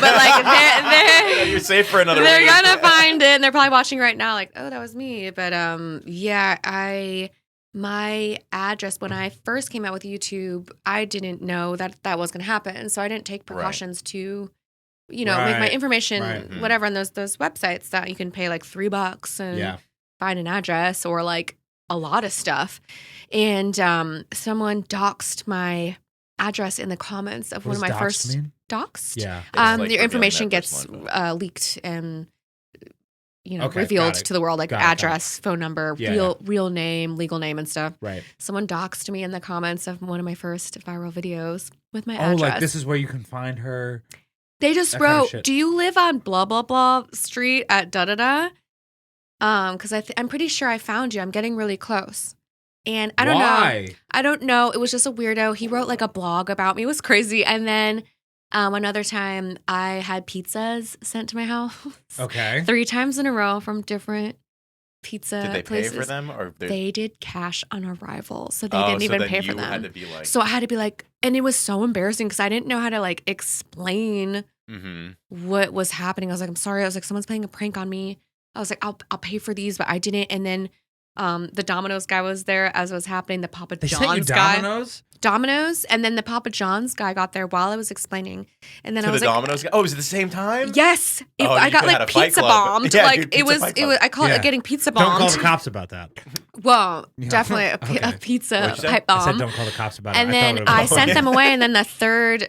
but like, they're You're safe for another they're week. gonna find it, and they're probably watching right now, like, oh, that was me. But my address when I first came out with YouTube, I didn't know that was gonna happen, so I didn't take precautions to. Make my Right, information, right. whatever, on those websites that you can pay like $3 and Yeah. find an address or like a lot of stuff. And someone doxed my address in the comments of What one of does my doxed first mean? doxed. Yeah. It's like Your revealing information their gets personal info. leaked and Okay, revealed got it. to the world, like Got it. address, phone number, Yeah, real name, legal name, and stuff. Right. Someone doxed me in the comments of one of my first viral videos with my Oh, address. like this is where you can find her. They just That kind of wrote, shit. "Do you live on blah blah blah street at da da da?" Because I'm pretty sure I found you. I'm getting really close, and I don't know. Why? I don't know. It was just a weirdo. He wrote like a blog about me. It was crazy. And then another time, I had pizzas sent to my house Okay. 3 times in a row from different pizza Did they places. pay for them? Or They did cash on arrival, so they Oh, didn't so even then pay for you them. had to be like, So I had to be like, and it was so embarrassing because I didn't know how to like explain what was happening. I was like, I'm sorry. I was like, someone's playing a prank on me. I was like, I'll pay for these, but I didn't. And then the Domino's guy was there as it was happening. The Papa They John's sent you guy. Domino's? And then the Papa John's guy got there while I was explaining. And then to I was the like, Domino's guy? Oh, was it the same time? yes. Oh, I you got could've had like a fight pizza club. bombed. Yeah, like dude, it pizza was, fight it was, I call Yeah. it getting pizza Don't call bombed. the cops about that. Well, Yeah. definitely a pizza What'd you say? pipe I said bomb. don't call the cops about And it. then I I sent them away, and then the third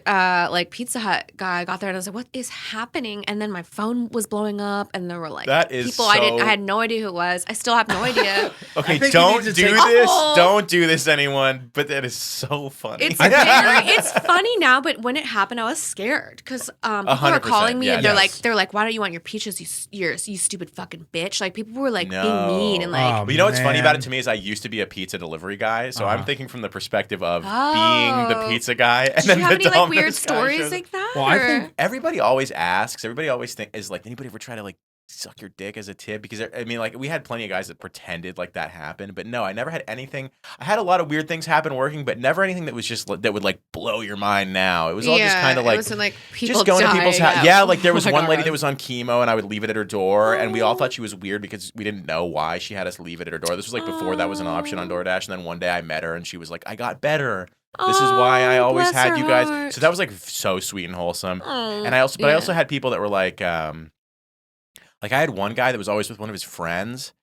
Pizza Hut guy got there, and I was like, "What is happening?" And then my phone was blowing up, and there were like That is people so- I had no idea who it was. I still have no idea. Okay, think you don't need do to this. take- Oh. Don't do this, anyone. But that is so funny. It's it's funny now, but when it happened, I was scared because people were 100%, calling me, and yes. they're like, "Why don't you want your peaches? You stupid fucking bitch!" Like people were like No. being mean and like. Oh, But you know what's funny about it man. to me is I used to be a pizza delivery guy, so I'm Uh-huh. thinking from the perspective of Oh. being the pizza guy. And Did then you have the any like Domino's weird guy stories shows up. like that? Well, I or- think Everybody always asks. Everybody always is like, anybody ever try to like suck your dick as a tip? Because I mean, like we had plenty of guys that pretended like that happened, but no, I never had anything. I had a lot of weird things happen working, but never anything that was just that would like blow your mind. Now it was all just kind of like. it wasn't like people Just going to people's dying house. at Yeah, like there was Walmart. one lady that was on chemo, and I would leave it at her door, and we all thought she was weird because we didn't know why she had us leave it at her door. This was like before that was an option on DoorDash, and then one day I met her, and she was like, "I got better. This is why I Oh, always bless had her you guys." heart. So that was like so sweet and wholesome. Oh, And I also yeah. had people that were like I had one guy that was always with one of his friends.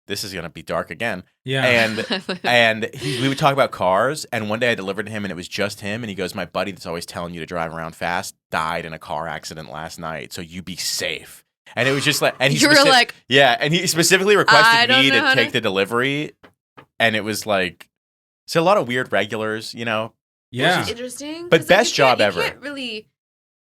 This is gonna be dark again. yeah. And we would talk about cars. And one day I delivered to him, and it was just him. And he goes, "My buddy that's always telling you to drive around fast died in a car accident last night. So you be safe." And it was just like, and he You were like, yeah, and he specifically I requested don't me know to how take to- the delivery. And it was like, so a lot of weird regulars, you know. yeah. Which is interesting. But 'cause, like, best job ever. You can't really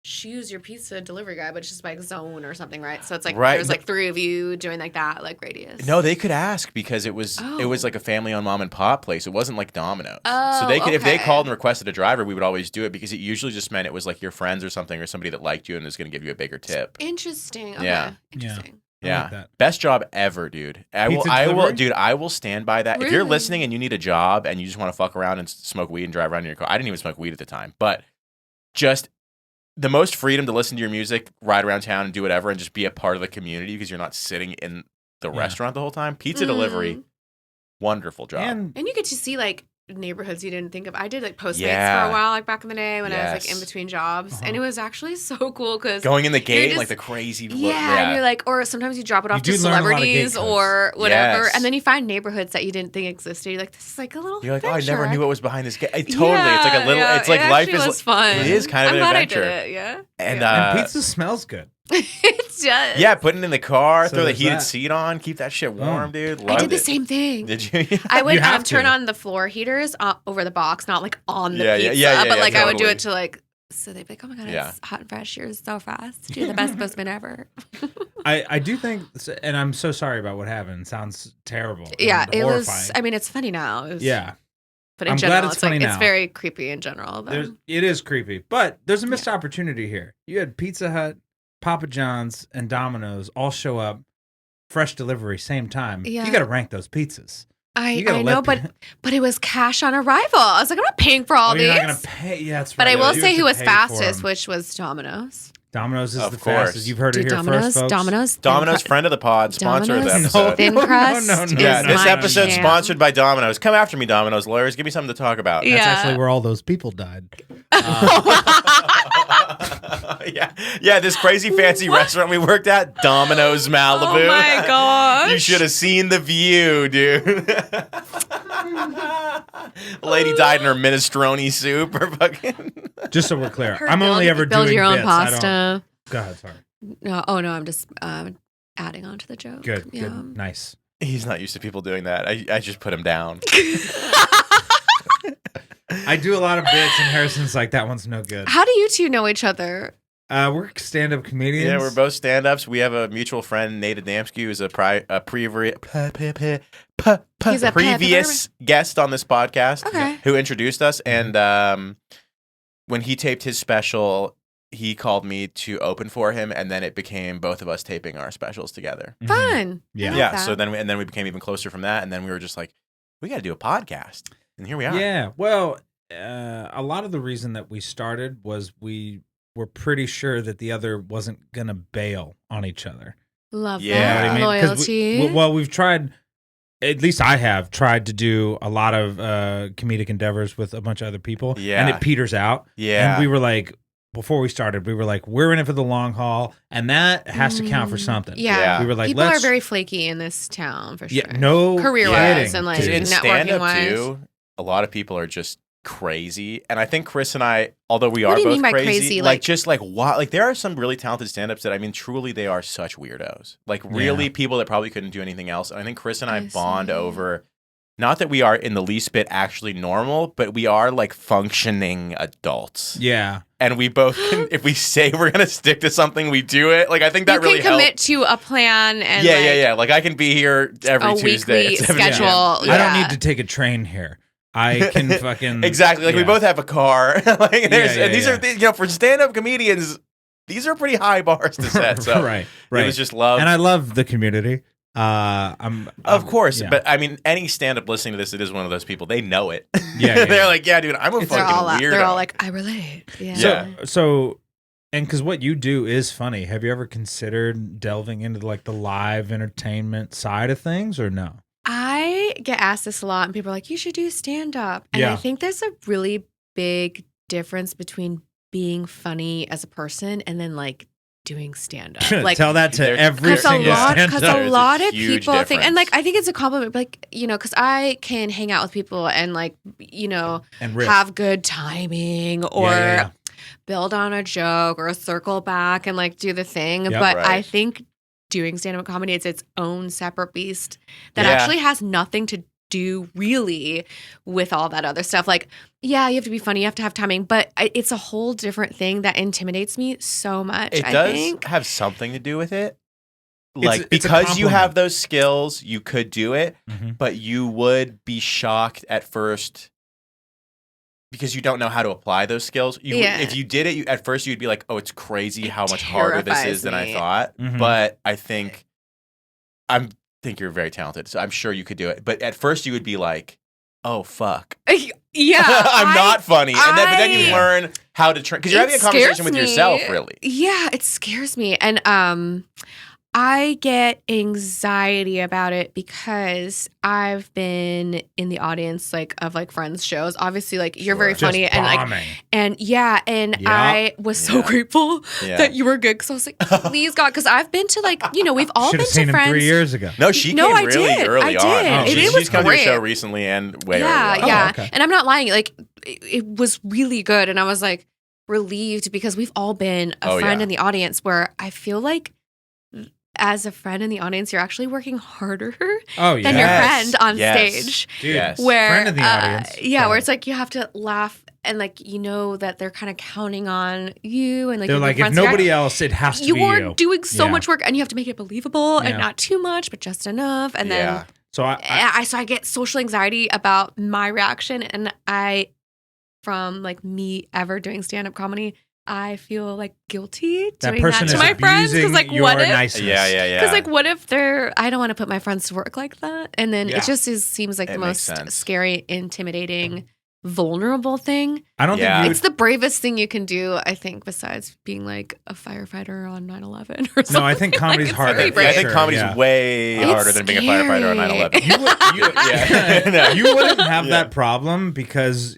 choose your pizza delivery guy, but it's just by zone or something, right? So it's like Right. there's like three of you doing like that, like radius. No, they could ask because it was Oh. like a family-owned mom and pop place. It wasn't like Domino's. Oh, so they could if they okay. called and requested a driver, we would always do it because it usually just meant it was like your friends or something or somebody that liked you and was going to give you a bigger tip. Interesting. Okay. Yeah. Interesting. I Yeah. like that. Best job ever, dude. I Pizza will delivery? dude, I will stand by that. If you're Really? listening and you need a job and you just want to fuck around and smoke weed and drive around in your car. I didn't even smoke weed at the time, but just the most freedom to listen to your music, ride around town and do whatever and just be a part of the community because you're not sitting in the Yeah. restaurant the whole time. Pizza delivery, Mm. wonderful job. And And you get to see like neighborhoods you didn't think of. I did like Postmates Yeah. for a while, like back in the day when I was like Yes. in between jobs, and it was actually so cool because Going in the gate, just- like the crazy look. yeah, and you're like, or sometimes you drop it off do to learn a lot of celebrities gate codes. or whatever, Yes. and then you find neighborhoods that you didn't think existed. You're like, this is like a little. You're like, oh, I adventure. never knew what was behind this gate. Totally. It's like a little, Yeah, it's like it life actually is. was fun. It is kind of I'm an glad adventure. I did it, yeah. And, Yeah. and pizza smells good. It does. Yeah, putting it in the car, So throw the there's heated that. seat on, keep that shit warm, dude. I Loved did the it. same thing. Did you? I would You have turn to. on the floor heaters over the box, not like on the Yeah, yeah, pizza, yeah, but yeah, like I would do totally. it to like. So they'd be like, "Oh my god, Yeah. it's hot and fresh. You're so fast. You're the best postman ever." I do think, and I'm so sorry about what happened. It sounds terrible. Yeah, and it was. horrifying. I mean, it's funny now. It was- Yeah, but in I'm glad general, it's it's like funny it's now. very creepy in general. Though. it is creepy, but there's a missed opportunity here. You had Pizza Hut, Papa John's, and Domino's all show up, fresh delivery, same time. Yeah. You got to rank those pizzas. I gotta know, let but it was cash on arrival. I was like, I'm not paying for all Oh, you're these. not gonna pay. Yeah, that's right. But I will You say have who to was pay for fastest, 'em. which was Domino's. Domino's is Of the course. fastest. You've heard it Dude, here first, folks. Domino's, friend of the pod, sponsor of the Domino's episode. thin No, no, crust. no, no, is Yeah, this my episode's jam. sponsored by Domino's. Come after me, Domino's lawyers. Give me something to talk about. Yeah. That's actually where all those people died. Yeah, this crazy fancy restaurant we worked at, Domino's Malibu. Oh my gosh. You should have seen the view, dude. Lady died in her minestrone soup or fucking. Just so we're clear, Her I'm only ever build doing your own bits. I don't- pasta. Go ahead, sorry. No, no, I'm just adding on to the joke. Good, Yeah. good, nice. He's not used to people doing that. I just put him down. I do a lot of bits, and Harrison's like, that one's no good. How do you two know each other? We're stand-up comedians. Yeah, we're both stand-ups. We have a mutual friend, Nate Adamski, who's a He's a previous guest on this podcast Okay. who introduced us. And when he taped his special, he called me to open for him, and then it became both of us taping our specials together. Mhm. Fun. Yeah. I like Yeah, that. so then we became even closer from that, and then we were just like, we got to do a podcast. And here we are. Yeah, well, a lot of the reason that we started was we were pretty sure that the other wasn't going to bail on each other. Love Yeah. You know that. what I mean? 'Cause Loyalty. well, we've tried, at least I have tried to do a lot of comedic endeavors with a bunch of other people. Yeah. And it peters out. Yeah. And we were like, before we started, we were like, we're in it for the long haul, and that has to count for something. Yeah. We were like, people are very flaky in this town for sure. Yeah, no career-wise and like in stand-up networking-wise. too, a lot of people are just crazy, and I think Chris and I, although we What are do you both mean by crazy, crazy? like just like what, like there are some really talented stand-ups that I mean, truly they are such weirdos, like really people that probably couldn't do anything else. And I think Chris and I bond over. Not that we are in the least bit actually normal, but we are like functioning adults. Yeah. And we both can, if we say we're going to stick to something, we do it. Like, I think that really helps. You can commit to a plan and yeah. Like, I can be here every Tuesday. Weekly schedule. I don't need to take a train here. I can fucking... Exactly. Like, we both have a car. Like, and these are, you know, for stand-up comedians, these are pretty high bars to set. So right. It was just love. And I love the community. Of course, but I mean, any stand-up listening to this, it is one of those people. They know it. Yeah, they're like, yeah, dude, I'm a fucking weirdo. They're all like, I relate. So, and because what you do is funny. Have you ever considered delving into like the live entertainment side of things, or no? I get asked this a lot, and people are like, you should do stand-up. And I think there's a really big difference between being funny as a person and then like doing stand-up. Like, tell that to every single stand-up. Because a lot of people difference. think, and like I think it's a compliment, like, you know, because I can hang out with people and like, you know, and have good timing or build on a joke or circle back and like do the thing. But I think doing stand-up comedy, it's its own separate beast that actually has nothing to do really with all that other stuff. Like, yeah, you have to be funny, you have to have timing, but it's a whole different thing that intimidates me so much. It does have something to do with it. Like, it's because you have those skills, you could do it, but you would be shocked at first because you don't know how to apply those skills. If you did it, at first you'd be like, oh, it's crazy how much harder this is than I thought. But I think you're very talented, so I'm sure you could do it. But at first you would be like, oh, fuck. Yeah. I'm not funny. But then you learn how to train. Because you're having a conversation with yourself, really. Yeah, it scares me. And I get anxiety about it because I've been in the audience of friends' shows. Obviously, like, you're very funny and I was so grateful that you were good because I was like, please God, because I've been to we've all been to seen friends. Him 3 years ago. No, she came really early on. I did. She's come to your show recently and way early on. Yeah, okay. And I'm not lying. Like, it was really good, and I was like relieved because we've all been a friend in the audience where I feel like, as a friend in the audience, you're actually working harder than your friend on stage. Dude, where, friend in the audience. Where it's like you have to laugh and like you know that they're kind of counting on you and like they're like, if nobody else, it has to be you. You're doing so much work and you have to make it believable and not too much, but just enough. And then so I get social anxiety about my reaction, and from like me ever doing stand-up comedy, I feel like guilty doing that to my friends because like what if niceness. Because like what if I don't want to put my friends to work like that, and then it just seems like the most scary, intimidating, vulnerable thing. I don't think it's the bravest thing you can do, I think, besides being like a firefighter on 9/11 or something. No, I think comedy's harder. I think comedy's way harder than being a firefighter on 9/11. You wouldn't have that problem because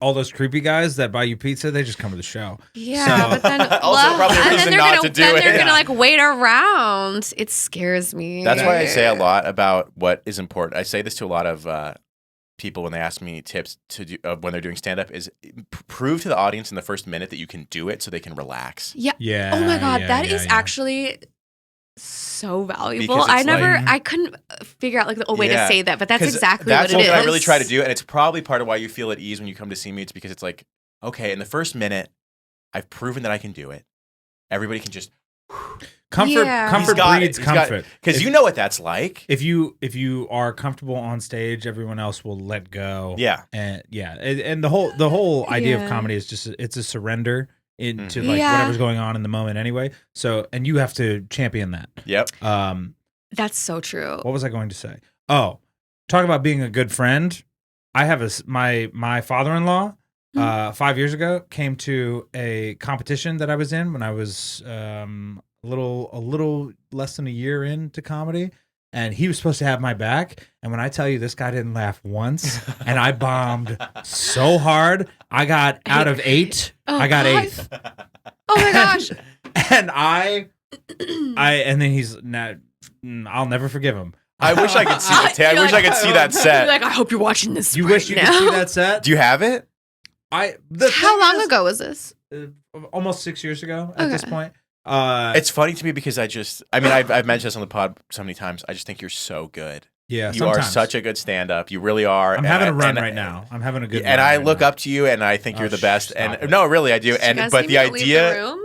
all those creepy guys that buy you pizza, they just come to the show. Yeah, but then probably a reason not to do it. They're gonna like wait around. It scares me. That's why I say a lot about what is important. I say this to a lot of people when they ask me tips to do when they're doing stand up is prove to the audience in the first minute that you can do it so they can relax. Yeah. Oh my God, that is actually so valuable. I couldn't figure out like the way to say that, but that's exactly what it is. That's something I really try to do, and it's probably part of why you feel at ease when you come to see me. It's because it's like, okay, in the first minute, I've proven that I can do it. Everybody can just comfort breeds comfort, because you know what that's like. If you are comfortable on stage, everyone else will let go. And the whole idea of comedy is just it's a surrender into like whatever's going on in the moment anyway. So, and you have to champion that. Yep. That's so true. What was I going to say? Oh, talk about being a good friend. I have my father-in-law 5 years ago came to a competition that I was in when I was a little less than a year into comedy, and he was supposed to have my back. And when I tell you this guy didn't laugh once, and I bombed so hard, I got out of 8. I got 8th. Oh my gosh. And and then he's not. I'll never forgive him. I wish I could see I wish I could see that set. Like, I hope you're watching this. You right wish you now. could see that set? Do you have it? How long ago was this? Almost 6 years ago at this point. It's funny to me because I've mentioned this on the pod so many times. I just think you're so good. Yeah, you are such a good stand-up. You really are. I'm having a run right now. I'm having a good. And run I right look now. up to you, and I think you're the best. And no, really, I do. And but the idea.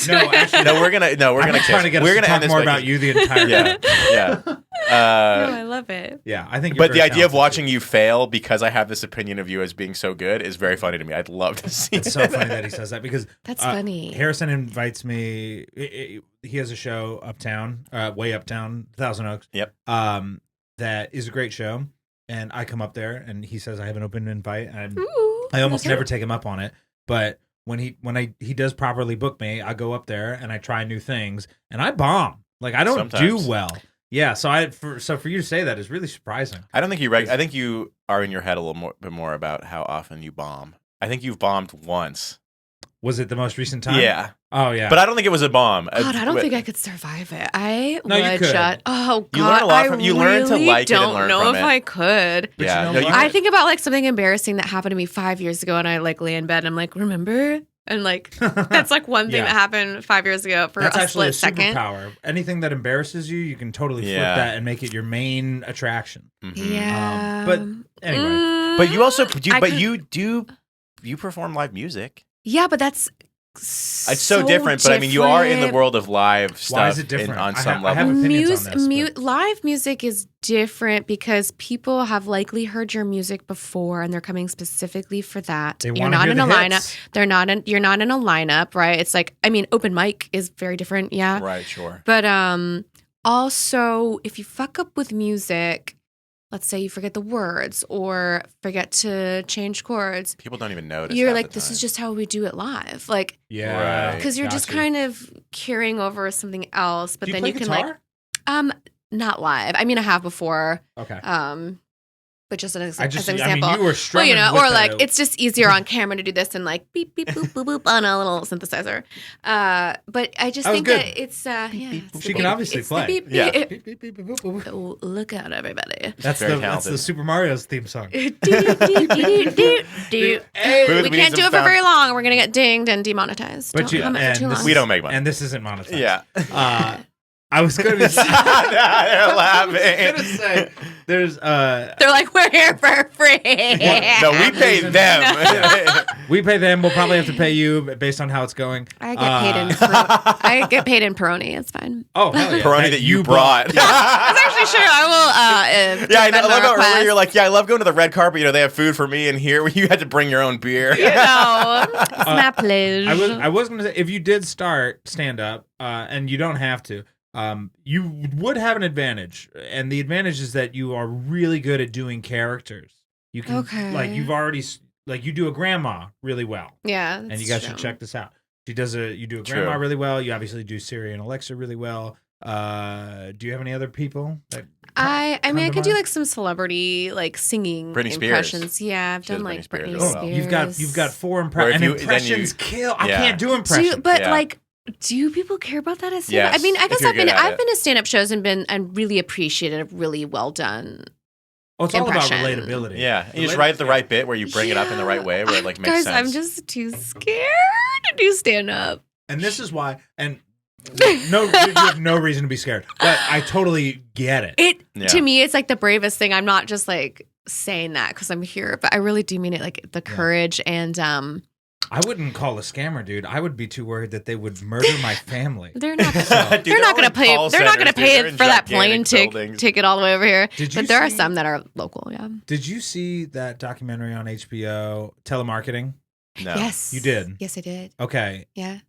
No, actually, we're gonna trying to get us to talk more about you the entire time. Yeah. No, I love it. Yeah, I think. But the idea of watching you fail because I have this opinion of you as being so good is very funny to me. I'd love to see. It's so funny that he says that because that's funny. Harrison invites me. He has a show uptown, way uptown, Thousand Oaks. Yep. That is a great show, and I come up there, and he says I have an open invite, and I almost never take him up on it, but. When he does properly book me, I go up there and I try new things and I bomb. Like I don't do well. Yeah, so for you to say that is really surprising. I don't think I think you are in your head a little bit more about how often you bomb. I think you've bombed once. Was it the most recent time? Yeah. Oh yeah. But I don't think it was a bomb. God, I don't think I could survive it. I No, you would could. shut. Oh God, You learn a lot from. You learn to like it and don't learn know from if it. I could. But Yeah. you know what? I think about like something embarrassing that happened to me 5 years ago, and I like lay in bed and I'm like, remember? And like that's like one thing Yeah. that happened 5 years ago for That's a actually split second. superpower. Anything that embarrasses you, you can totally flip that and make it your main attraction. Yeah. But anyway. But you also do. I But could- you perform live music. Yeah, but that's It's so different. But I mean, you are in the world of live stuff. Why is it different? On I some have level. opinions on this, but- Live music is different because people have likely heard your music before and they're coming specifically for that. They You're wanna not hear in the a lineup. hits. You're not in a lineup, right? It's like, I mean, open mic is very different, yeah. Right. Sure. But also if you fuck up with music, let's say you forget the words or forget to change chords, People don't even notice. you're half like, the this time. is just how we do it live. Like, Yeah. Right. because you're just Gotcha. kind of carrying over something else, but Do you then play you can guitar? like not live. I mean, I have before. Okay. But just as I an just, example. I mean, you were struggling or like it's just easier on camera to do this than like beep beep boop boop boop on a little synthesizer. But I just That was think good. that it's it's the She can beep. obviously It's the play. beep, Yeah. beep. Beep, beep, beep, boop, boop, boop. Oh, look out, everybody. That's Very that's the talented. Super Mario's theme song. Do, do, do, do, do, do. Hey, Booth, We we can't need do some it for sound. very long. We're gonna get dinged and demonetized. But Don't you- comment and for too this- long. We don't make money. And this isn't monetized. Yeah. I was going to say, They're laughing. there's They're like, we're here for free. No, we pay them. we pay them. We'll probably have to pay you based on how it's going. I get paid in I get paid in Peroni. It's fine. Oh, hell yeah. Peroni that you brought. That's actually true. I will. Yeah, I love how request. earlier you're like, yeah, I love going to the red carpet. You know, they have food for me, and here you had to bring your own beer. You know, it's my pleasure. I was going to say, if you did start stand up, and you don't have to, you would have an advantage, and the advantage is that you are really good at doing characters. You can, like, you've already, like, you do a grandma really well. Yeah, And you guys should check this out. You do a grandma True. really well. You obviously do Siri and Alexa really well. Do you have any other people? That I come mean, I to could do mind? like some celebrity like singing Britney Spears. impressions. Yeah, I've She does done Britney like Spears Britney really Spears. well. you've got 4 Where impressions. if And you- then impressions you- kill. I yeah. can't do impressions. But Yeah. like, do people care about that as stand-up? Yes, I mean, I if guess you're I've been good at I've it. been to stand-up shows and really appreciated a really well done. Oh, it's all about impression. Yeah, relatability. and you just write the right bit where you bring it up in the right way, where it like makes Guys, sense. I'm just too scared to do stand-up. And this is why. And no, you have no reason to be scared. But I totally get it. Yeah. To me, it's like the bravest thing. I'm not just like saying that because I'm here, but I really do mean it. Like the courage and I wouldn't call a scammer, dude. I would be too worried that they would murder my family. they're not. Dude, They're not going to pay. call They're not going to centers, dude. They're pay in for that gigantic plane buildings. ticket all the way over here. Did you But there are see- some that are local. Yeah. Did you see that documentary on HBO, Telemarketing? No. Yes. You did? Yes, I did. Okay. Yeah.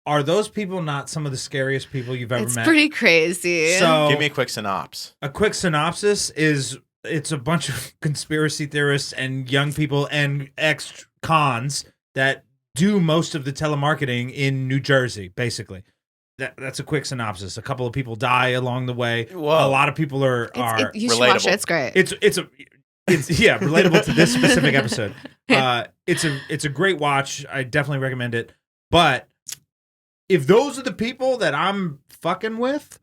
Are those people not some of the scariest people you've ever It's met? pretty crazy. So Give me a quick synopsis. a quick synopsis is it's a bunch of conspiracy theorists and young people and ex-cons that do most of the telemarketing in New Jersey, basically. that's a quick synopsis. A couple of people die along the way. Whoa. A lot of people are you should watch relatable. it. It's great. It's relatable to this specific episode. It's a great watch. I definitely recommend it. But if those are the people that I'm fucking with,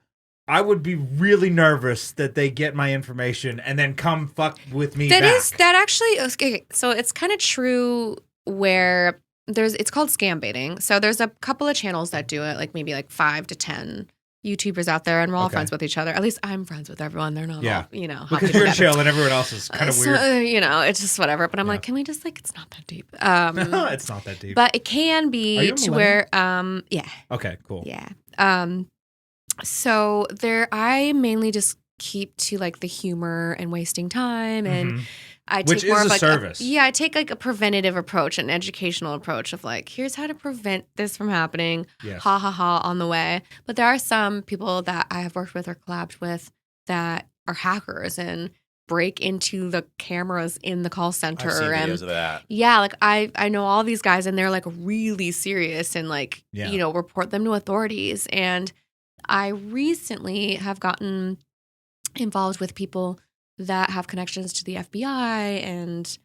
I would be really nervous that they get my information and then come fuck with me back. That actually, okay, so it's kind of true where it's called scam baiting. So there's a couple of channels that do it, like maybe like 5 to 10 YouTubers out there, and we're all friends with each other. At least I'm friends with everyone. They're not all, because you're chill and everyone else is kind of weird. It's just whatever. But I'm like, can we just it's not that deep. It's not that deep. But it can be to where, yeah. Okay, cool. Yeah. So I mainly just keep to like the humor and wasting time, and I take more of like service. I take like a preventative approach, an educational approach of like, here's how to prevent this from happening. Yes. Ha ha ha on the way. But there are some people that I have worked with or collabed with that are hackers and break into the cameras in the call center. I've seen and videos of that. Yeah, like I know all these guys, and they're like really serious and like report them to authorities. And I recently have gotten involved with people that have connections to the FBI and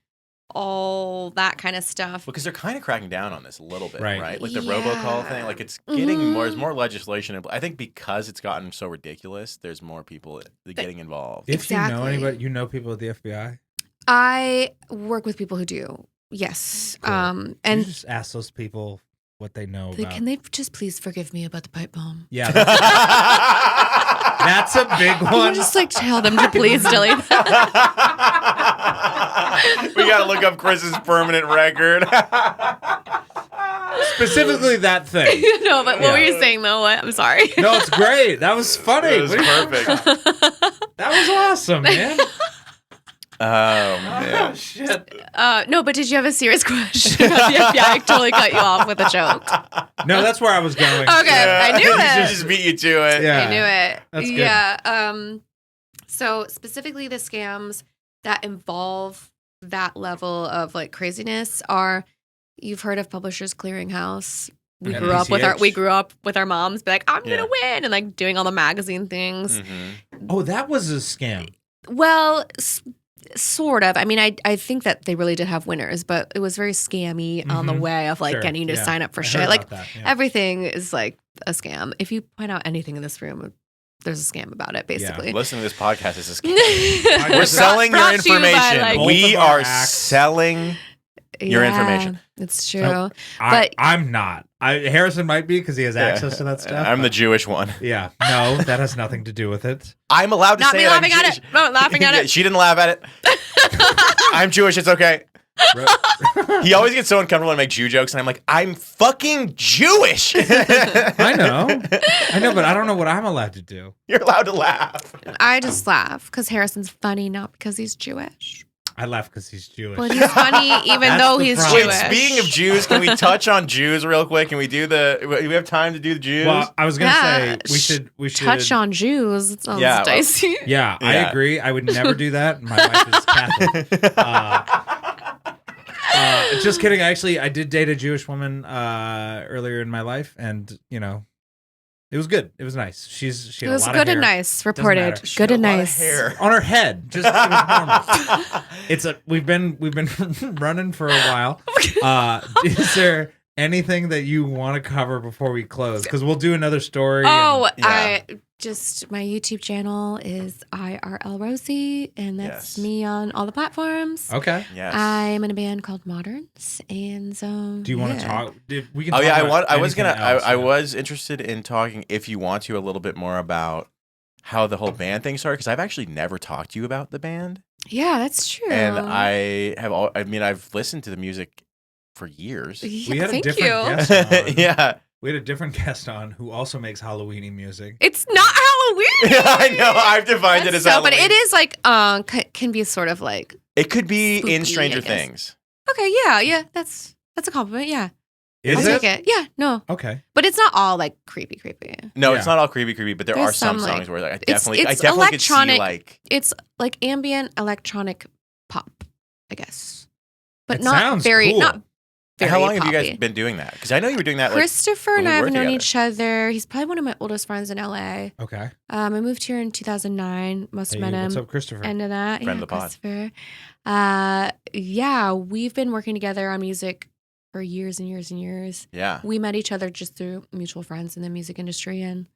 all that kind of stuff. Because they're kind of cracking down on this a little bit, right? Like the Yeah. robocall thing. Like it's getting there's more legislation. I think because it's gotten so ridiculous, there's more people getting involved. If you know Exactly. anybody, you know people at the FBI? I work with people who do. Yes. Cool. And you just ask those people what they know about. can they just please forgive me about the pipe bomb? Yeah, that's a big Can one. you just like tell them to please delete that? We gotta look up Chris's permanent record. Specifically that thing. No, but what were you saying though? What? I'm sorry. No, it's great. That was funny. It was perfect. That was awesome, man. Oh man. Shit. No, but did you have a serious question about the FBI? I totally cut you off with a joke. No, that's where I was going. Okay, I knew She it. just beat you to it. Yeah. I knew it. That's good. Yeah. So specifically the scams that involve that level of like craziness are, you've heard of Publishers Clearinghouse. We And grew up with PCH. our moms be like, I'm gonna win, and like doing all the magazine things. Oh, that was a scam. Well, sort of. I mean, I think that they really did have winners, but it was very scammy on the way of like Sure. getting you to Yeah. sign up for I heard shit. about Like that, yeah. everything is like a scam. If you point out anything in this room, there's a scam about it, basically. Listen to this podcast. It's a scam. We're We're selling your Brought to you by, information. like- We Both of our are acts. selling your information. It's true. Oh, But- I'm not. Harrison might be because he has access to that stuff. I'm the but- Jewish one. Yeah. No, that has nothing to do with it. I'm allowed to Not say me it. I'm laughing at Jewish. it. No, laughing at it. She didn't laugh at it. I'm Jewish. It's okay. He always gets so uncomfortable when I make Jew jokes, and I'm like, I'm fucking Jewish. I know, but I don't know what I'm allowed to do. You're allowed to laugh. I just laugh because Harrison's funny, not because he's Jewish. I laugh because he's Jewish. But he's funny even That's though the he's problem. Jewish. Wait, speaking of Jews, can we touch on Jews real quick? Can we do we have time to do the Jews? Well, I was gonna Yeah, say we should touch on Jews. It sounds Yeah, well- dicey. Yeah, I Yeah. agree. I would never do that. My wife is Catholic. Just kidding. Actually, I did date a Jewish woman earlier in my life, and it was good. It was nice. She had It was a lot good of and hair. nice. Reported. matter. She Good had and a lot of nice. hair. On her head. Just it was normal. We've been running for a while. Is there anything that you want to cover before we close? Because we'll do another story. Oh, Yeah. my YouTube channel is IRLrosie, and that's Yes. me on all the platforms. Okay. Yes. I'm in a band called Moderns, and so. Do you want to talk? We can. Oh talk yeah, about I was gonna. anything else, I yeah. was interested in talking, if you want to, a little bit more about how the whole band thing started, because I've actually never talked to you about the band, Yeah, that's true. and I've listened to the music for years. Yeah, We had a thank different you. guest on. Yeah, We had a different guest on who also makes Halloweeny music. It's not Halloween. I know. I've defined it as So, but Halloween. it is like can be sort of like It could be spooky, in Stranger I guess. Things. okay, yeah, that's a compliment. Yeah, Is I'll it? take it. Yeah, no, Okay. but it's not all like creepy. No, Yeah. it's not all creepy, but there There's are some some, like- songs where I it's definitely could see electronic- like. It's like ambient electronic pop, I guess, but It not sounds very cool. not very How long have you poppy. guys been doing that? Because I know you were doing that. Christopher when and we I have were known together. each other. He's probably one of my oldest friends in LA. Okay. I moved here in 2009. Must have met him. What's up, Christopher? End of that. Friend of the pod. Christopher. We've been working together on music for years and years and years. Yeah. We met each other just through mutual friends in the music industry, and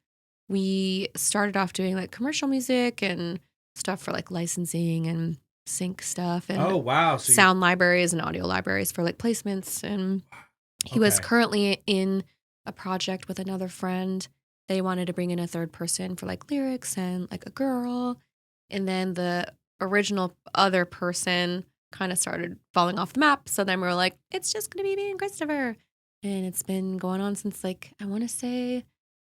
we started off doing like commercial music and stuff for like licensing and sync stuff and Oh, wow. So sound libraries and audio libraries for like placements. And he was Okay. currently in a project with another friend. They wanted to bring in a third person for like lyrics and like a girl. And then the original other person kind of started falling off the map. So then we were like, it's just going to be me and Christopher. And it's been going on since like, I want to say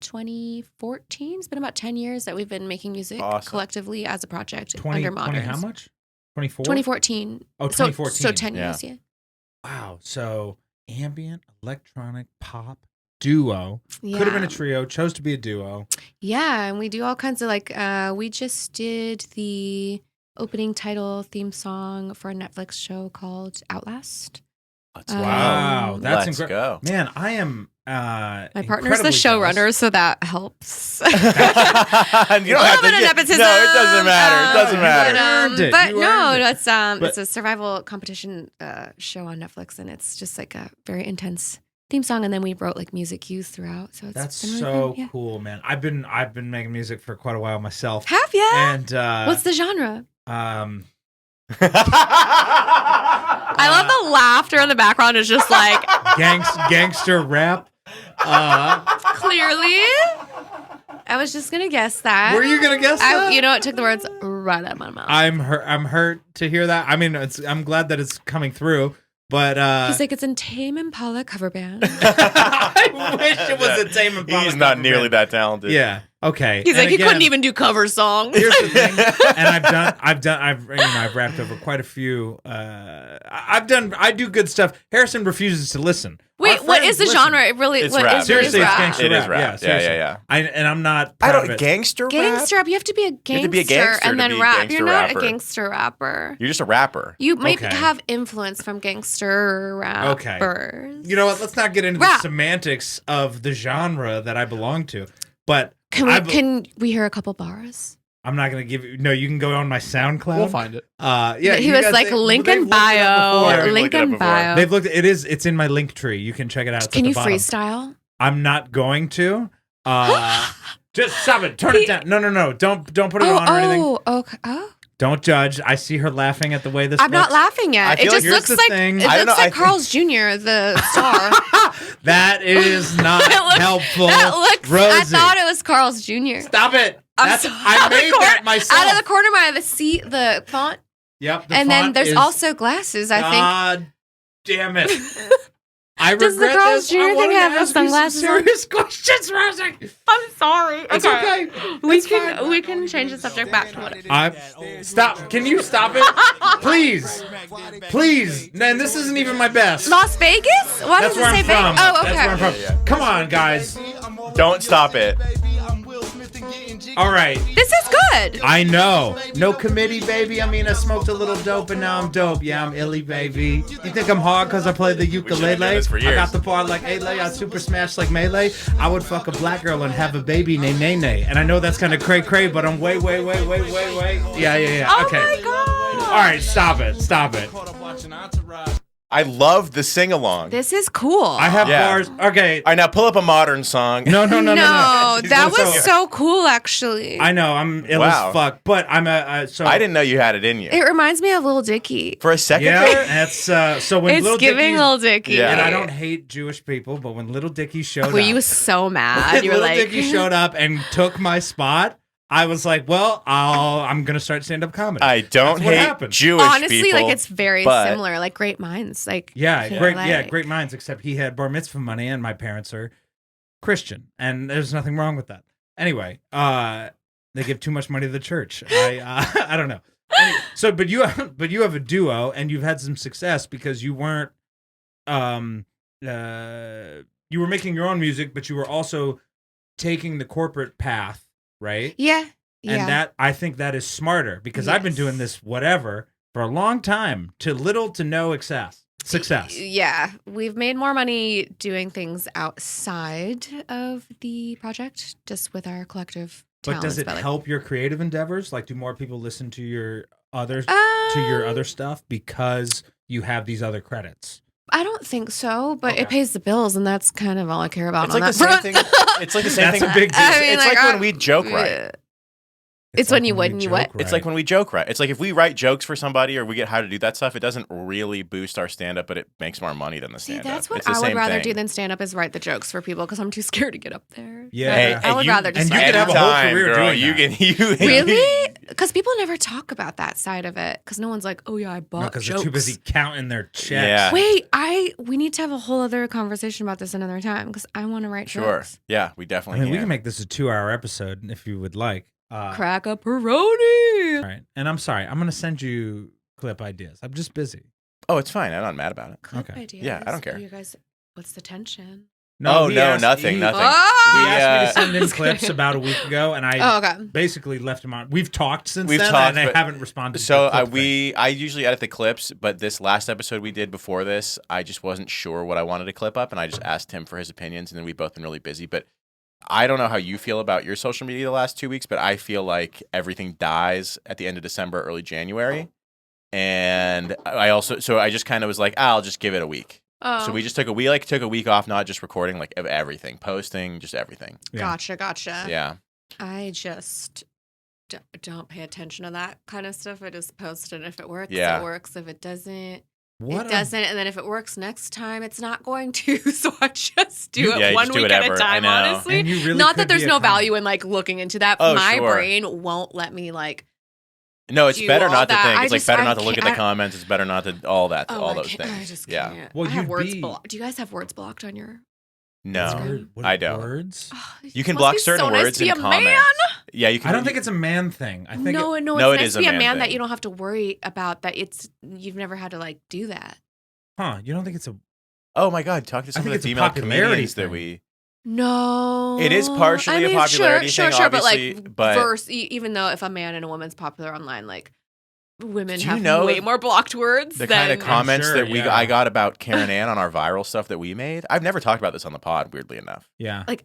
2014. It's been about 10 years that we've been making music Awesome. collectively as a project 20, under 20 Moderns. how much? 24? 2014. Oh, So- 2014. So 10 Yeah. years, yeah. Wow. So ambient, electronic, pop, duo. Yeah. Could have been a trio. Chose to be a duo. Yeah, and we do all kinds of like we just did the opening title theme song for a Netflix show called Outlast. Let's Wow. That's Let's incredible. go. Man, I am My partner's the incredibly jealous. showrunner, so that helps. You don't A little have to bit of get- nepotism. No, it doesn't matter. It doesn't You matter. earned it. But You no, earned it. it's a survival competition show on Netflix, and it's just like a very intense theme song. And then we wrote like music cues throughout. So it's That's been really so fun. Yeah. cool, man. I've been making music for quite a while myself. Have ya? And What's the genre? I love the laughter in the background. Is just like gangster rap. clearly. I was just gonna guess that. Were you gonna guess that? You know, it took the words right out of my mouth. I'm hurt to hear that. I mean, I'm glad that it's coming through, but He's like, it's in Tame Impala cover band. I wish it was a Tame Impala. He's not cover nearly band. that talented. Yeah. Okay. He's And like, he again, couldn't even do cover songs. Here's the thing, and I've rapped over quite a few. I do good stuff. Harrison refuses to listen. Wait, Our what friends is the listen. genre? It really, It's what rap. is Seriously, it's rap? gangster It is rap. rap. Yeah, Yeah, seriously. yeah. And I'm not I proud of don't it. gangster rap. Gangster rap. You have to be a gangster, have to be a gangster and to then be a rap. gangster You're not rapper. a gangster rapper. You're just a rapper. You might Okay. have influence from gangster Okay. rappers. You know what? Let's not get into Rap. the semantics of the genre that I belong to. But Can we hear a couple bars? I'm not going to give you. No, you can go on my SoundCloud. We'll find it. Yeah, He you was guys- like they've link looked in it up bio, before. Yeah, we've link looked it up in before. bio. They've looked. It's in my link tree. You can check it out. It's Can at you the bottom. freestyle? I'm not going to. Just stop it. Turn it down. No. Don't put it on or anything. Oh, okay. Oh, Don't judge. I see her laughing at the way this I'm not looks. laughing I yet. feel It like just here's looks the like thing. it I don't looks know, like I Carl's Jr. the star. That is not helpful. That looks. Rosie. I thought it was Carl's Jr. Stop it. I'm sorry. I made that myself. Out of the corner of my eye, the font, Yep. The and then font there's is- also glasses. I think. God damn it. I Does the regret Carl's this. Jr. I thing wanted to have the ask you some sunglasses on? serious questions, Rosie. I'm sorry. It's okay. We It's can fine. we can change the subject back to what. Stop. Can you stop it? Please. Man, this isn't even my best. Las Vegas? Why That's does where it say I'm Vegas? from. Oh, okay. That's where I'm from. Yeah. Come on, guys. Don't stop it. All right. This is good. I know. No committee, baby. I mean, I smoked a little dope and now I'm dope. Yeah, I'm illy, baby. You think I'm hard because I play the ukulele? done this for I years. got the bar like Ale. I super smash like Melee. I would fuck a black girl and have a baby named Nene. And I know that's kind of cray-cray, but I'm way. Yeah. Oh Okay. my god. All right, stop it. I love the sing along. This is cool. I have Yeah. bars. Okay. All right, now pull up a modern song. No. No, that So- was so cool actually. I know I'm ill Wow. as fuck, but I'm so I didn't know you had it in you. It reminds me of Lil Dicky. For a second Yeah, there? that's so when It's Little giving Dicky, Lil Dicky. Yeah. and I don't hate Jewish people, but when Little Dicky showed Were up, you so mad? You were Little like, Dicky showed up and took my spot. I was like, well, I'm gonna start stand-up comedy. I don't That's what hate happened. Jewish honestly, people. like it's very but- similar, like great minds. Like Yeah, can great. relate. Yeah, great minds. Except he had bar mitzvah money, and my parents are Christian, and there's nothing wrong with that. Anyway, they give too much money to the church. I don't know. Anyway, so, but you have a duo, and you've had some success because you weren't you were making your own music, but you were also taking the corporate path, right? Yeah. And that I think that is smarter because I've been Yes. doing this whatever for a long time to little to no success. success. Yeah, we've made more money doing things outside of the project, just with our collective But talents. does it help your creative endeavors? Like, do more people listen to your other stuff because you have these other credits? I don't think so, but it pays the bills, and that's kind of all I care about. It's like the same thing. It's like the same thing. That's a big deal. It's like when we joke, right? It's when you what? Right. It's like when we joke, right? It's like if we write jokes for somebody or we get hired to do that stuff, it doesn't really boost our stand-up, but it makes more money than the stand-up. See, that's what it's the I would same rather thing. do than stand-up is write the jokes for people because I'm too scared to get up there. Yeah. I would rather just and you write could have a whole career girl, doing you that. can Really? Because people never talk about that side of it. Because no one's like, "Oh yeah, I bought Because jokes." they're too busy counting their checks. Yeah. Wait, we need to have a whole other conversation about this another time because I want to write Sure. jokes. Yeah, we I definitely mean, we can. can make this a 2-hour episode if you would like. Crack a pepperoni. All right. And I'm sorry. I'm going to send you clip ideas. I'm just busy. Oh, it's fine. I'm not mad about it. Clip Okay. ideas. Yeah, I don't care. You guys, what's the tension? he nothing. he- Nothing. Oh! He asked me to send in Just clips kidding. about a week ago, and I Oh, okay. basically left him on. We've talked since We've then, talked, and I but- haven't responded. So to the clip thing. I usually edit the clips, but this last episode we did before this, I just wasn't sure what I wanted to clip up, and I just asked him for his opinions, and then we've both been really busy. But I don't know how you feel about your social media the last 2 weeks, but I feel like everything dies at the end of December, early January. And I just kind of was like, I'll just give it a week. Oh, So we just took a week off, not just recording, like of everything, posting, just everything. Yeah. Gotcha. Yeah. I just don't pay attention to that kind of stuff. I just post it. If it works, Yeah. it works. If it doesn't, What it a- doesn't. And then if it works next time, it's not going to. So I just do Yeah, it you one just do week it at ever. a I time, know. honestly. And you really Not could that there's be a no comic. value in like looking into that. Oh, My sure. brain won't let me like. No, it's Do better all not to that. think. I It's like just- better I not to look at the can't- comments. It's better not to all that, Oh, all I those can't- things. I just Yeah. can't. Well, I have you'd words be- blocked. Do you guys have words blocked on your? No, Instagram? What I don't. Words? Oh, You can must block be certain so nice words to be in a comments. Man. Yeah, you can. I don't think it's a man thing. I think No, No, it's it nice is to be a a man man that thing. you don't have to worry about that. You've never had to like do that. you don't think it's a Oh my God, talk to some of think the it's a female popularity comedians that thing. we. No, It is partially I mean, a popularity sure, thing, but obviously, like, but- even though if a man and a woman's popular online, like women Do you have know way more blocked words The than kind of comments sure, that yeah. I got about Karen Ann on our viral stuff that we made. I've never talked about this on the pod, weirdly enough. yeah. like